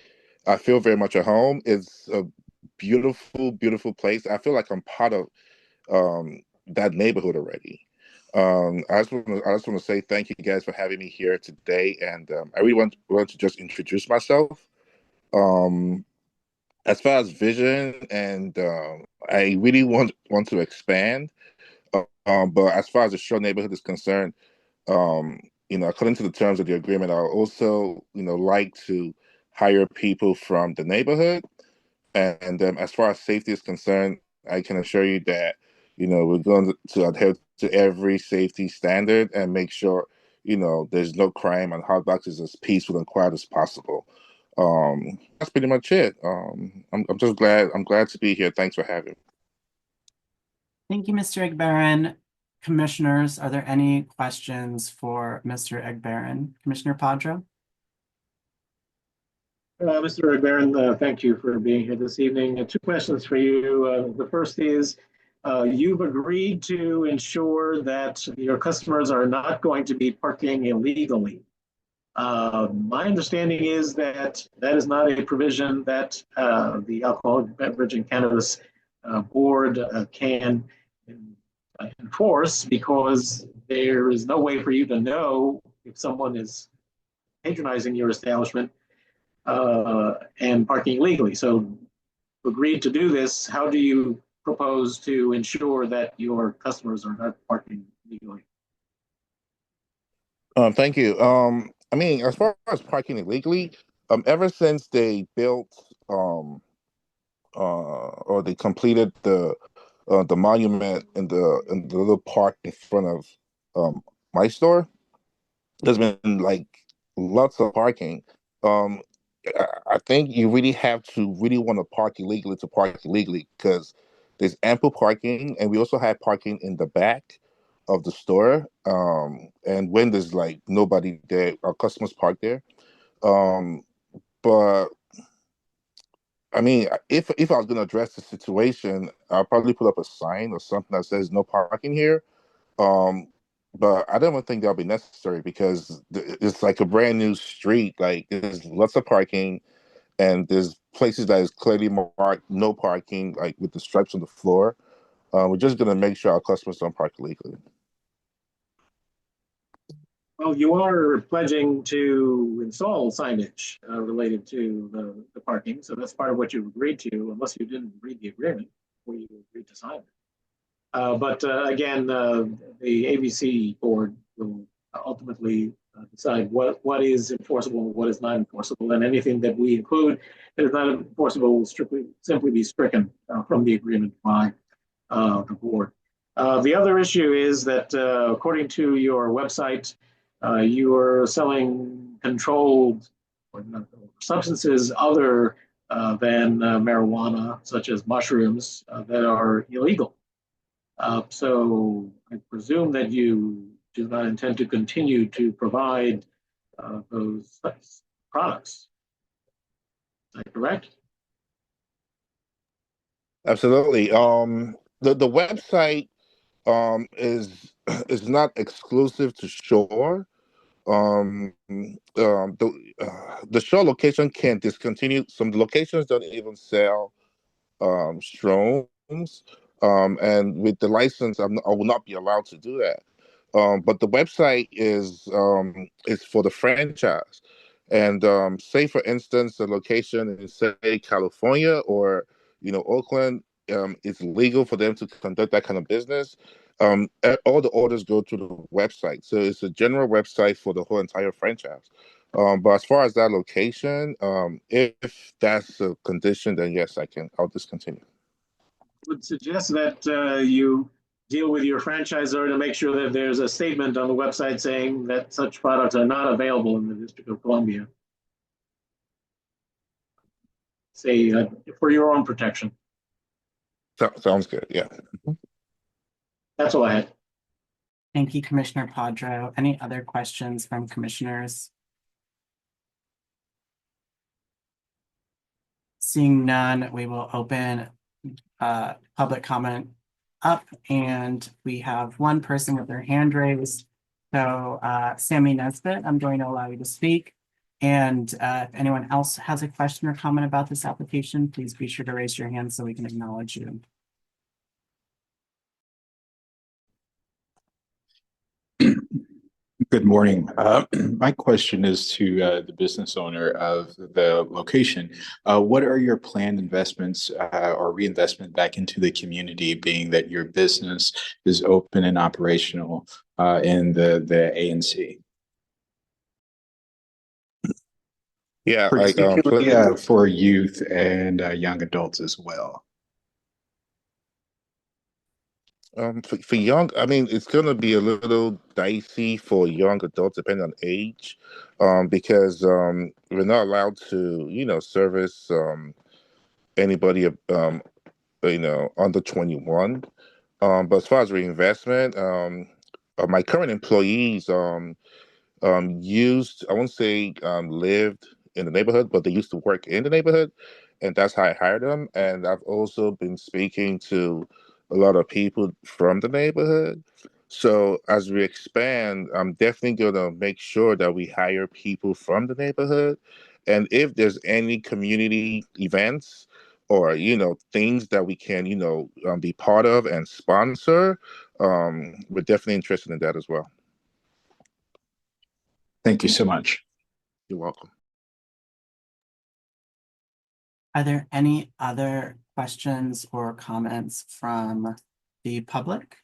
I feel very much at home. It's a beautiful, beautiful place. I feel like I'm part of that neighborhood already. I just want to say thank you guys for having me here today, and I really want to just introduce myself. As far as vision, and I really want to expand. But as far as the short neighborhood is concerned, according to the terms of the agreement, I also like to hire people from the neighborhood. And as far as safety is concerned, I can assure you that, we're going to adhere to every safety standard and make sure, there's no crime and Hotbox is as peaceful and quiet as possible. That's pretty much it. I'm just glad. I'm glad to be here. Thanks for having me. Thank you, Mr. Egbaran. Commissioners, are there any questions for Mr. Egbaran? Commissioner Padra? Mr. Egbaran, thank you for being here this evening. Two questions for you. The first is, you've agreed to ensure that your customers are not going to be parking illegally. My understanding is that that is not a provision that the Alcoholic Beverage and Cannabis Board can enforce, because there is no way for you to know if someone is patronizing your establishment and parking illegally. So, agreed to do this. How do you propose to ensure that your customers are not parking illegally? Thank you. I mean, as far as parking illegally, ever since they built or they completed the monument in the little park in front of my store, there's been like lots of parking. Um, I think you really have to really want to park illegally to park illegally, because there's ample parking, and we also have parking in the back of the store. And when there's like nobody there, our customers park there. Um, but I mean, if I was going to address the situation, I'll probably put up a sign or something that says no parking here. Um, but I don't think that'll be necessary, because it's like a brand new street. Like, there's lots of parking, and there's places that is clearly marked no parking, like with the stripes on the floor. We're just going to make sure our customers don't park illegally. Well, you are pledging to install signage related to the parking, so that's part of what you've agreed to, unless you didn't read the agreement before you agreed to sign it. But again, the ABC board will ultimately decide what is enforceable and what is not enforceable, and anything that we include that is not enforceable will simply be stricken from the agreement by the board. The other issue is that according to your website, you are selling controlled substances other than marijuana, such as mushrooms, that are illegal. So I presume that you do not intend to continue to provide those products. Is that correct? Absolutely. The website is not exclusive to Shore. The Shore location can discontinue. Some locations don't even sell shrooms. And with the license, I will not be allowed to do that. But the website is for the franchise. And say, for instance, the location in, say, California or Oakland, it's legal for them to conduct that kind of business. All the orders go to the website, so it's a general website for the whole entire franchise. But as far as that location, if that's a condition, then yes, I'll discontinue. Would suggest that you deal with your franchisor to make sure that there's a statement on the website saying that such products are not available in the District of Columbia. Say for your own protection. Sounds good. Yeah. That's all I had. Thank you, Commissioner Padro. Any other questions from commissioners? Seeing none, we will open public comment up, and we have one person with their hand raised. So Sammy Nesbitt, I'm going to allow you to speak. And if anyone else has a question or comment about this application, please be sure to raise your hand so we can acknowledge you. Good morning. My question is to the business owner of the location. What are your planned investments or reinvestment back into the community, being that your business is open and operational in the ANC? Yeah, particularly for youth and young adults as well. For young, I mean, it's going to be a little dicey for young adults, depending on age, because we're not allowed to, service anybody, under 21. But as far as reinvestment, my current employees used, I won't say lived in the neighborhood, but they used to work in the neighborhood, and that's how I hired them. And I've also been speaking to a lot of people from the neighborhood. So as we expand, I'm definitely going to make sure that we hire people from the neighborhood. And if there's any community events or, things that we can, be part of and sponsor, we're definitely interested in that as well. Thank you so much. You're welcome. Are there any other questions or comments from the public?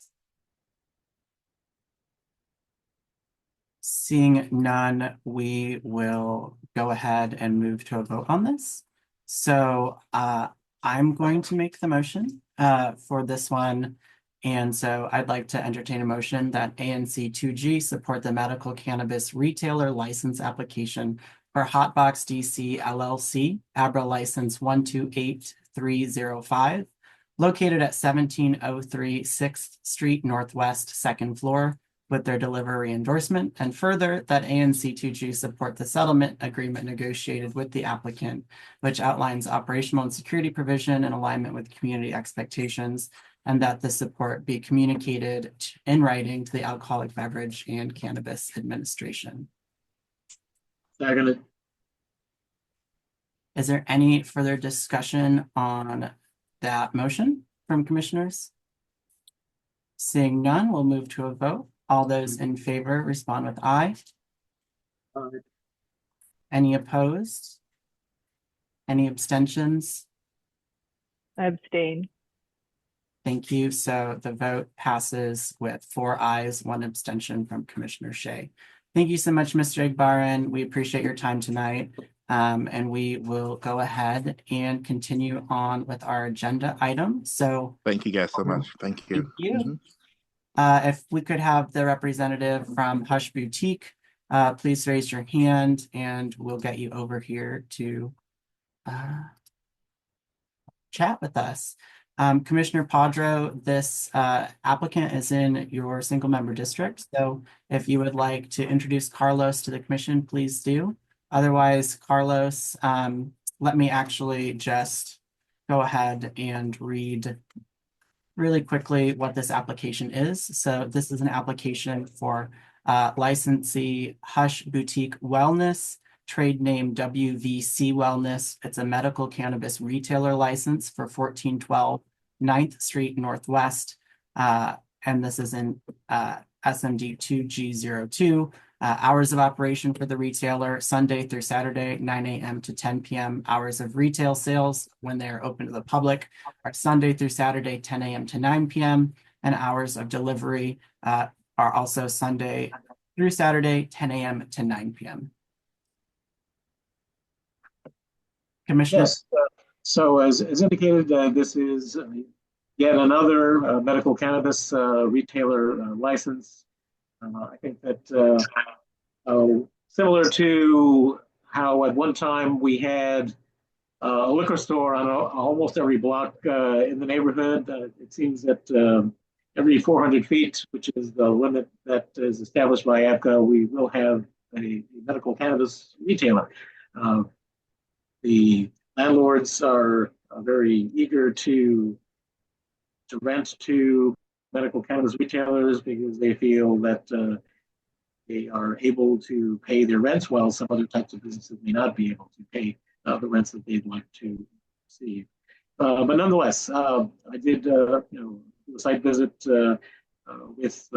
Seeing none, we will go ahead and move to a vote on this. So I'm going to make the motion for this one. And so I'd like to entertain a motion that ANC2G support the medical cannabis retailer license application for Hotbox DC LLC, ABRA license 128305, located at 1703 6th Street Northwest, second floor, with their delivery endorsement, and further that ANC2G support the settlement agreement negotiated with the applicant, which outlines operational and security provision in alignment with community expectations, and that the support be communicated in writing to the Alcoholic Beverage and Cannabis Administration. Seconded. Is there any further discussion on that motion from commissioners? Seeing none, we'll move to a vote. All those in favor respond with aye. Aye. Any opposed? Any abstentions? I abstain. Thank you. So the vote passes with 4 ayes, 1 abstention from Commissioner Shea. Thank you so much, Mr. Igbaran. We appreciate your time tonight. And we will go ahead and continue on with our agenda item. So Thank you guys so much. Thank you. thank you. Mhm. If we could have the representative from Hush Boutique, please raise your hand and we'll get you over here to chat with us. Commissioner Padro, this applicant is in your single member district. So if you would like to introduce Carlos to the commission, please do. Otherwise, Carlos, let me actually just go ahead and read really quickly what this application is. So this is an application for licensee Hush Boutique Wellness, trade name WVC Wellness. It's a medical cannabis retailer license for 1412 9th Street Northwest. And this is in SMD2G02. Hours of operation for the retailer, Sunday through Saturday, 9 a.m. to 10 p.m. Hours of retail sales when they are open to the public are Sunday through Saturday, 10 a.m. to 9 p.m. And hours of delivery are also Sunday through Saturday, 10 a.m. to 9 p.m. Commissioner? Yes. So as indicated, this is yet another medical cannabis retailer license. I think that similar to how at one time we had a liquor store on almost every block in the neighborhood, it seems that every 400 feet, which is the limit that is established by APCA, we will have a medical cannabis retailer. The landlords are very eager to rent to medical cannabis retailers because they feel that they are able to pay their rents while some other types of businesses may not be able to pay the rents that they'd like to receive. But nonetheless, I did do a site visit with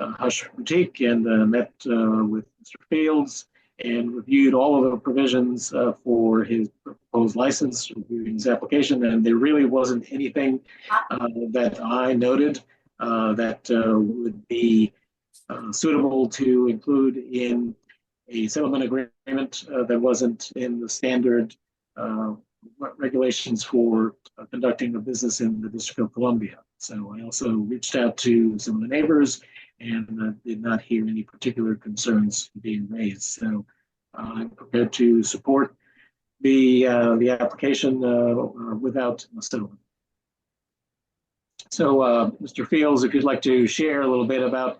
Hush Boutique and met with Mr. Fields and reviewed all of the provisions for his proposed license, reviewing his application, and there really wasn't anything that I noted that would be suitable to include in a settlement agreement that wasn't in the standard regulations for conducting a business in the District of Columbia. So I also reached out to some of the neighbors and did not hear any particular concerns being raised. So I'm prepared to support the application without a settlement. So, Mr. Fields, if you'd like to share a little bit about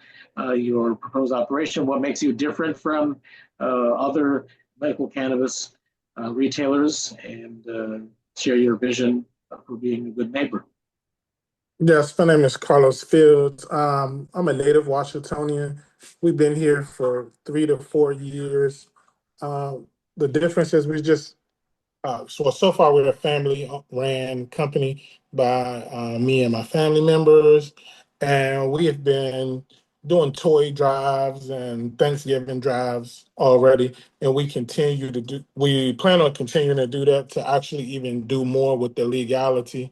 your proposed operation, what makes you different from other medical cannabis retailers, and share your vision for being a good neighbor. Yes, my name is Carlos Fields. I'm a native Washingtonian. We've been here for 3 to 4 years. The difference is we just so far we're a family-ran company by me and my family members, and we have been doing toy drives and Thanksgiving drives already, and we plan on continuing to do that, to actually even do more with the legality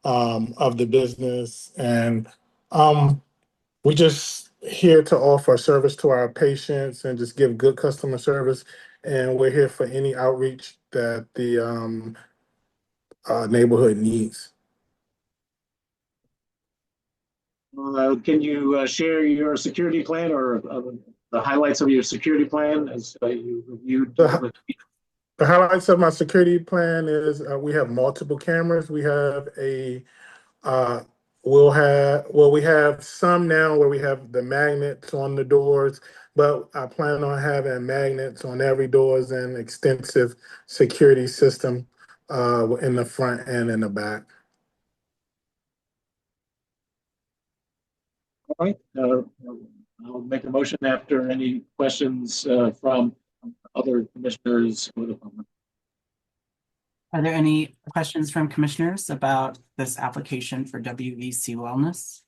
of the business. And we're just here to offer service to our patients and just give good customer service. And we're here for any outreach that the neighborhood needs. Can you share your security plan or the highlights of your security plan as you reviewed? The highlights of my security plan is we have multiple cameras. We have we have some now where we have the magnets on the doors, but I plan on having magnets on every doors and extensive security system in the front and in the back. All right. I'll make a motion after any questions from other commissioners or the public. Are there any questions from commissioners about this application for WVC Wellness?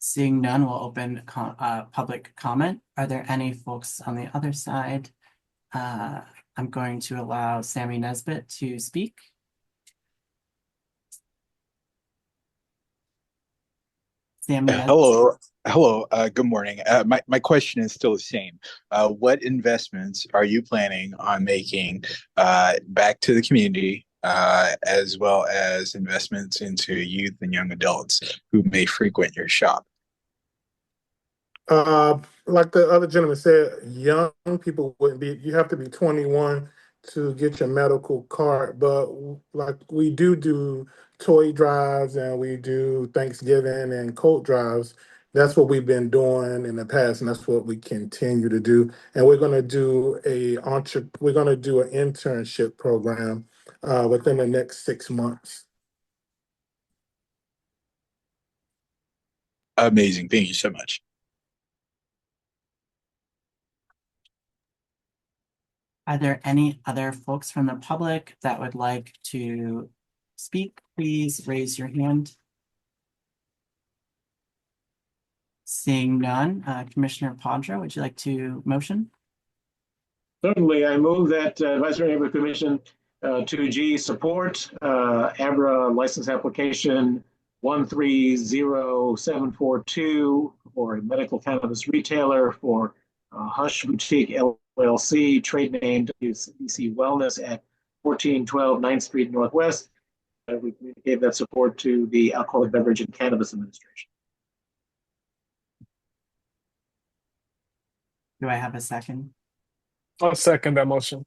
Seeing none, we'll open public comment. Are there any folks on the other side? I'm going to allow Sammy Nesbitt to speak. Sam Menez. Hello. Hello. Good morning. My question is still the same. What investments are you planning on making back to the community, as well as investments into youth and young adults who may frequent your shop? Like the other gentleman said, young people wouldn't be, you have to be 21 to get your medical card. But like we do toy drives and we do Thanksgiving and coat drives. That's what we've been doing in the past, and that's what we continue to do. And we're gonna do we're gonna do an internship program within the next 6 months. Amazing. Thank you so much. Are there any other folks from the public that would like to speak? Please raise your hand. Seeing none, Commissioner Padra, would you like to motion? Certainly, I move that Advisory Neighborhood Commission 2G support ABRA license application 130742 for a medical cannabis retailer for Hush Boutique LLC, trade name WCBC Wellness at 1412 9th Street Northwest. We gave that support to the Alcoholic Beverage and Cannabis Administration. Do I have a second? I'll second that motion.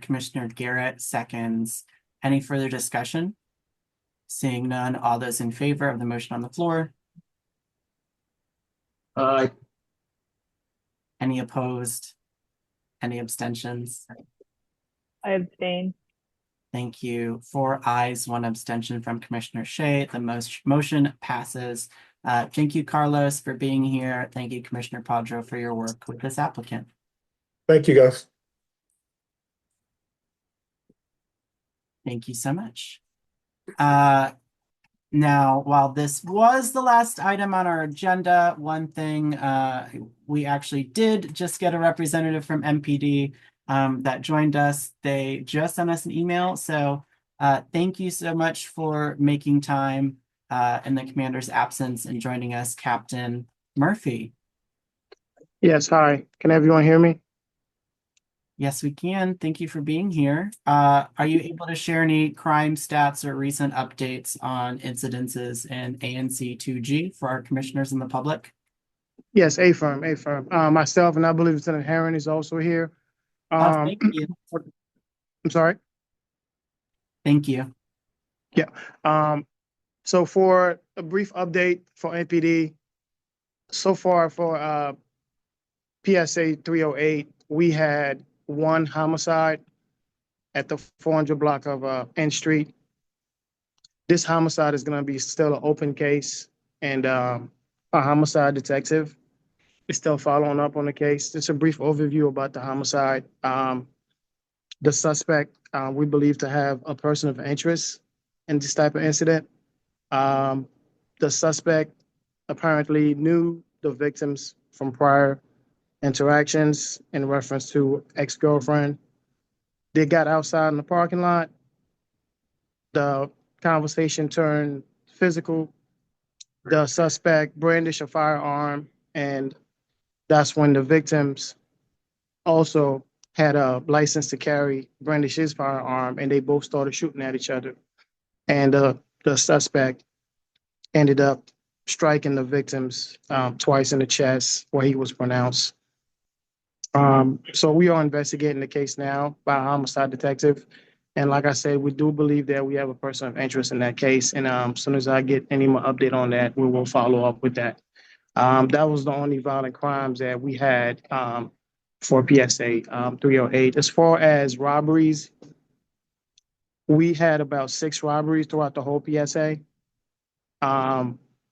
Commissioner Garrett seconds. Any further discussion? Seeing none, all those in favor of the motion on the floor? Aye. Any opposed? Any abstentions? I abstain. Thank you. 4 ayes, 1 abstention from Commissioner Shea. The motion passes. Thank you, Carlos, for being here. Thank you, Commissioner Padro, for your work with this applicant. Thank you, guys. Thank you so much. Now, while this was the last item on our agenda, one thing we actually did just get a representative from MPD that joined us. They just sent us an email. So thank you so much for making time in the commander's absence and joining us, Captain Murphy. Yes, hi. Can everyone hear me? Yes, we can. Thank you for being here. Are you able to share any crime stats or recent updates on incidences in ANC2G for our commissioners and the public? Yes, A firm. Myself and I believe Lieutenant Herron is also here. Thank you. I'm sorry. Thank you. Yeah. So for a brief update for NPD, so far for PSA 308, we had 1 homicide at the 400 block of N Street. This homicide is going to be still an open case, and a homicide detective is still following up on the case. Just a brief overview about the homicide. The suspect, we believe to have a person of interest in this type of incident. The suspect apparently knew the victims from prior interactions in reference to ex-girlfriend. They got outside in the parking lot. The conversation turned physical. The suspect brandished a firearm, and that's when the victims also had a license to carry, brandish his firearm, and they both started shooting at each other. And the suspect ended up striking the victims twice in the chest, where he was pronounced. So we are investigating the case now by a homicide detective. And like I said, we do believe that we have a person of interest in that case. And as soon as I get any more update on that, we will follow up with that. That was the only violent crimes that we had for PSA 308. As far as robberies, we had about 6 robberies throughout the whole PSA,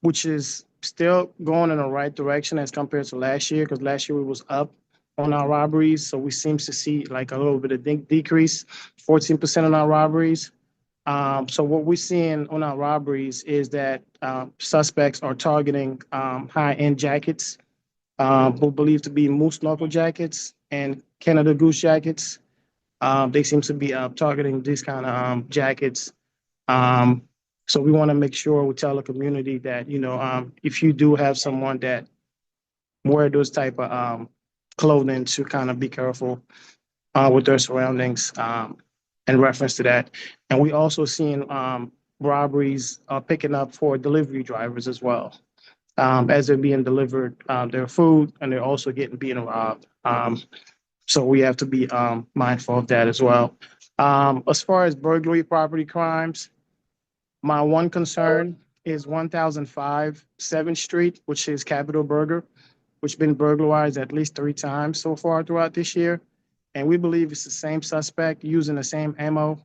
which is still going in the right direction as compared to last year, because last year we was up on our robberies. So we seem to see like a little bit of decrease, 14% on our robberies. So what we're seeing on our robberies is that suspects are targeting high-end jackets, who believe to be moose knuckle jackets and Canada Goose jackets. They seem to be targeting these kind of jackets. So we want to make sure we tell the community that, if you do have someone that wear those type of clothing, to kind of be careful with their surroundings in reference to that. And we also seen robberies picking up for delivery drivers as well, as they're being delivered their food, and they're also being robbed. So we have to be mindful of that as well. As far as burglary property crimes, my one concern is 1005 7th Street, which is Capitol Burger, which been burglarized at least 3 times so far throughout this year. And we believe it's the same suspect using the same ammo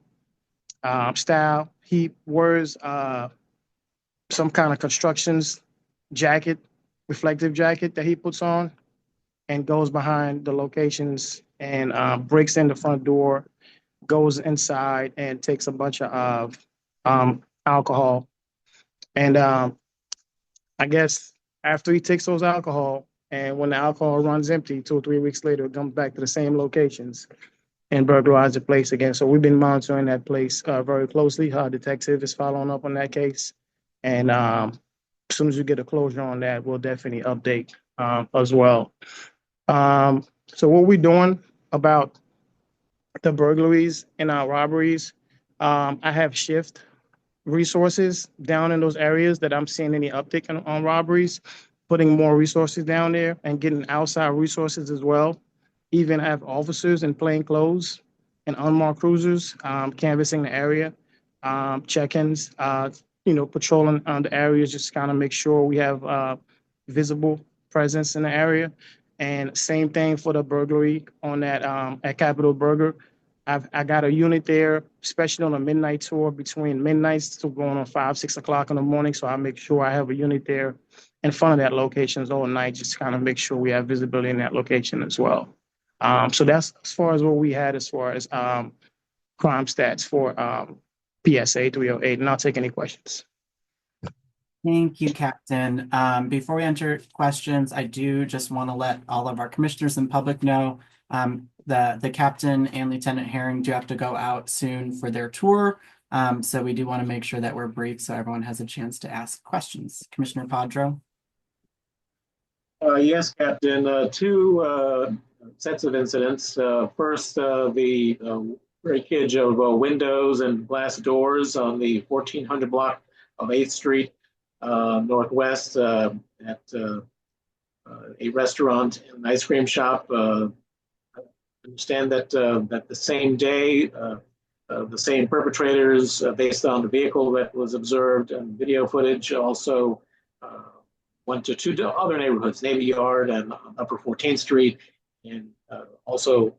style. He wears some kind of constructions jacket, reflective jacket that he puts on, and goes behind the locations and breaks in the front door, goes inside and takes a bunch of alcohol. And I guess after he takes those alcohol, and when the alcohol runs empty 2 or 3 weeks later, it comes back to the same locations and burglarize the place again. So we've been monitoring that place very closely. Our detective is following up on that case. And as soon as we get a closure on that, we'll definitely update as well. So what we're doing about the burglaries and our robberies, I have shift resources down in those areas that I'm seeing any uptick on robberies, putting more resources down there and getting outside resources as well. Even have officers in plain clothes and unmarked cruisers canvassing the area, check-ins, patrolling the areas, just kind of make sure we have visible presence in the area. And same thing for the burglary on that at Capitol Burger. I got a unit there, especially on a midnight tour between midnight to going on 5, 6 o'clock in the morning. So I make sure I have a unit there in front of that locations all night, just to kind of make sure we have visibility in that location as well. So that's as far as what we had as far as crime stats for PSA 308. And I'll take any questions. Thank you, Captain. Before we enter questions, I do just want to let all of our commissioners and public know the captain and Lieutenant Herring do have to go out soon for their tour. So we do want to make sure that we're brief so everyone has a chance to ask questions. Commissioner Padro. Yes, Captain. Two sets of incidents. First, the breakage of windows and glass doors on the 1400 block of 8th Street Northwest at a restaurant and ice cream shop. I understand that the same day, the same perpetrators, based on the vehicle that was observed and video footage, also went to 2 other neighborhoods, Navy Yard and Upper 14th Street, and also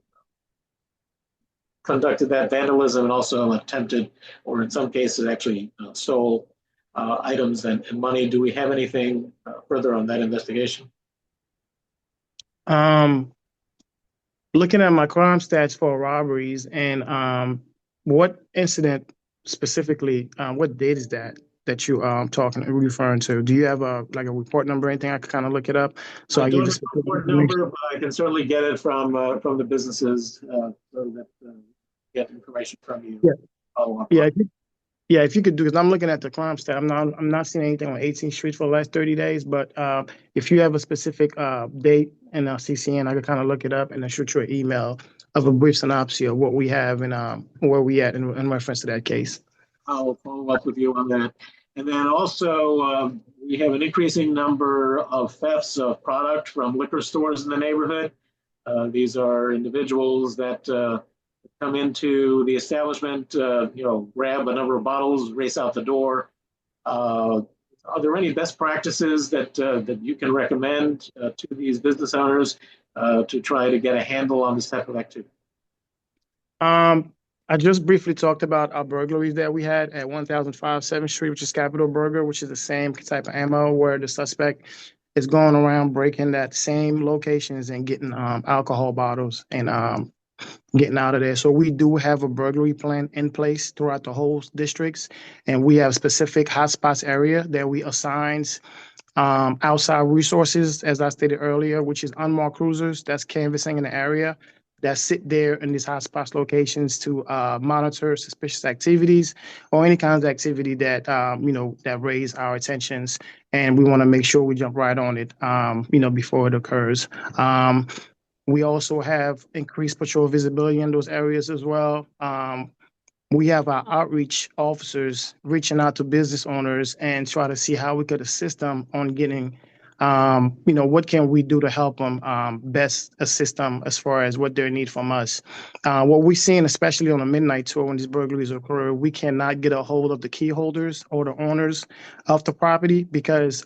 conducted that vandalism and also attempted, or in some cases actually stole items and money. Do we have anything further on that investigation? Looking at my crime stats for robberies and what incident specifically, what date is that you referring to? Do you have a report number or anything I could kind of look it up? So I don't give have a report number, but I can certainly get it from the businesses so that get information from you. Yeah. Yeah, if you could do, because I'm looking at the crime stat. I'm not seeing anything on 18th Street for the last 30 days. But if you have a specific date in CCN, I could kind of look it up and then shoot you an email of a brief synopsis of what we have and where we at in reference to that case. I'll follow up with you on that. And then also, we have an increasing number of thefts of product from liquor stores in the neighborhood. These are individuals that come into the establishment, grab a number of bottles, race out the door. Are there any best practices that you can recommend to these business owners to try to get a handle on this type of activity? I just briefly talked about our burglaries that we had at 1005 7th Street, which is Capitol Burger, which is the same type of ammo where the suspect is going around breaking that same locations and getting alcohol bottles and getting out of there. So we do have a burglary plan in place throughout the whole districts, and we have specific hotspots area that we assigns outside resources, as I stated earlier, which is unmarked cruisers that's canvassing in the area, that sit there in these hotspot locations to monitor suspicious activities or any kinds of activity that that raise our attentions, and we want to make sure we jump right on it, before it occurs. We also have increased patrol visibility in those areas as well. We have our outreach officers reaching out to business owners and try to see how we could assist them on getting, what can we do to help them best assist them as far as what they need from us. What we're seeing, especially on a midnight tour when these burglaries occur, we cannot get a hold of the key holders or the owners of the property because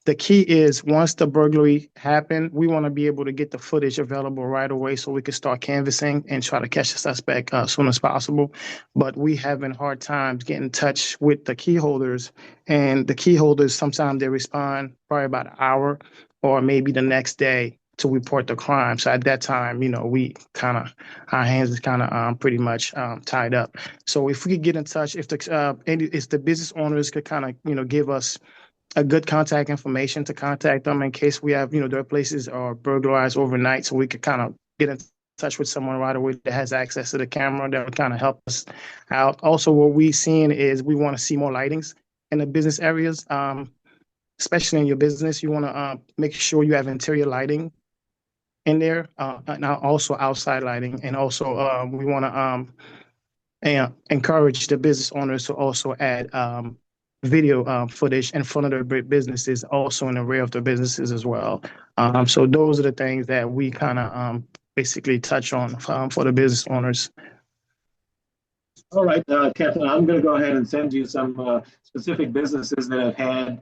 the key is once the burglary happened, we want to be able to get the footage available right away so we can start canvassing and try to catch the suspect as soon as possible. But we having hard times getting in touch with the key holders, and the key holders sometimes they respond probably about an hour or maybe the next day to report the crime. So at that time, we kind of our hands is kind of pretty much tied up. So if we could get in touch, if the business owners could kind of give us a good contact information to contact them in case we have, their places are burglarized overnight, so we could kind of get in touch with someone right away that has access to the camera that would kind of help us out. Also, what we're seeing is we want to see more lightings in the business areas, especially in your business. You want to make sure you have interior lighting in there, and also outside lighting, and also we want to and encourage the business owners to also add video footage in front of their businesses, also in the rear of their businesses as well. So those are the things that we kind of basically touch on for the business owners. All right, Captain, I'm going to go ahead and send you some specific businesses that have had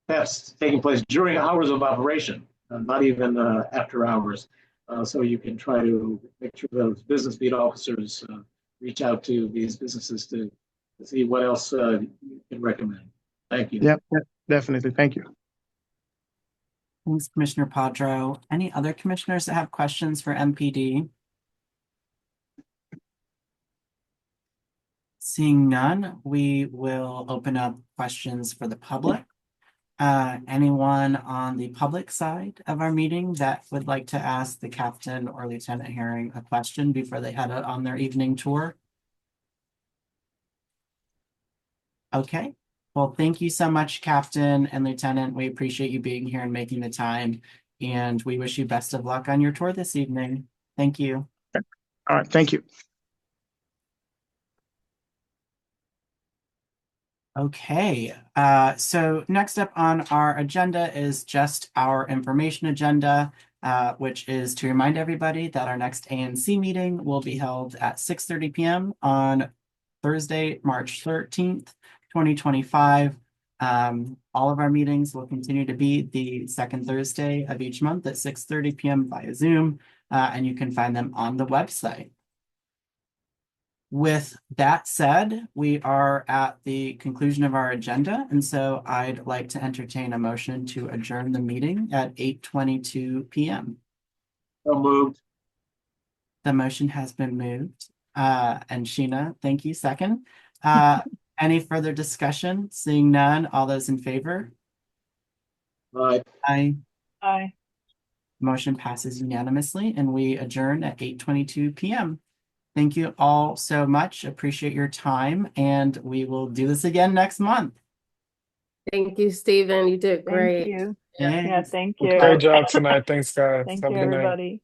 thefts taking place during hours of operation, not even after hours. So you can try to make sure those business beat officers reach out to these businesses to see what else you can recommend. Thank you. Yep, definitely. Thank you. Thanks, Commissioner Padro. Any other commissioners that have questions for MPD? Seeing none, we will open up questions for the public. Anyone on the public side of our meeting that would like to ask the captain or Lieutenant Herring a question before they head out on their evening tour? Okay, well, thank you so much, Captain and Lieutenant. We appreciate you being here and making the time, and we wish you best of luck on your tour this evening. Thank you. All right, thank you. Okay, so next up on our agenda is just our information agenda, which is to remind everybody that our next ANC meeting will be held at 6:30 p.m. on Thursday, March 13th, 2025. All of our meetings will continue to be the second Thursday of each month at 6:30 p.m. via Zoom, and you can find them on the website. With that said, we are at the conclusion of our agenda, and so I'd like to entertain a motion to adjourn the meeting at 8:22 p.m. So moved. The motion has been moved. And Sheena, thank you, second. Any further discussion? Seeing none, all those in favor? Aye. Aye. Aye. Motion passes unanimously, and we adjourn at 8:22 p.m. Thank you all so much. Appreciate your time, and we will do this again next month. Thank you, Stephen. You did great. Thank you. Thanks. Yeah, thank you. Great job tonight. Thanks, guys. Thank Have you, a good night. everybody.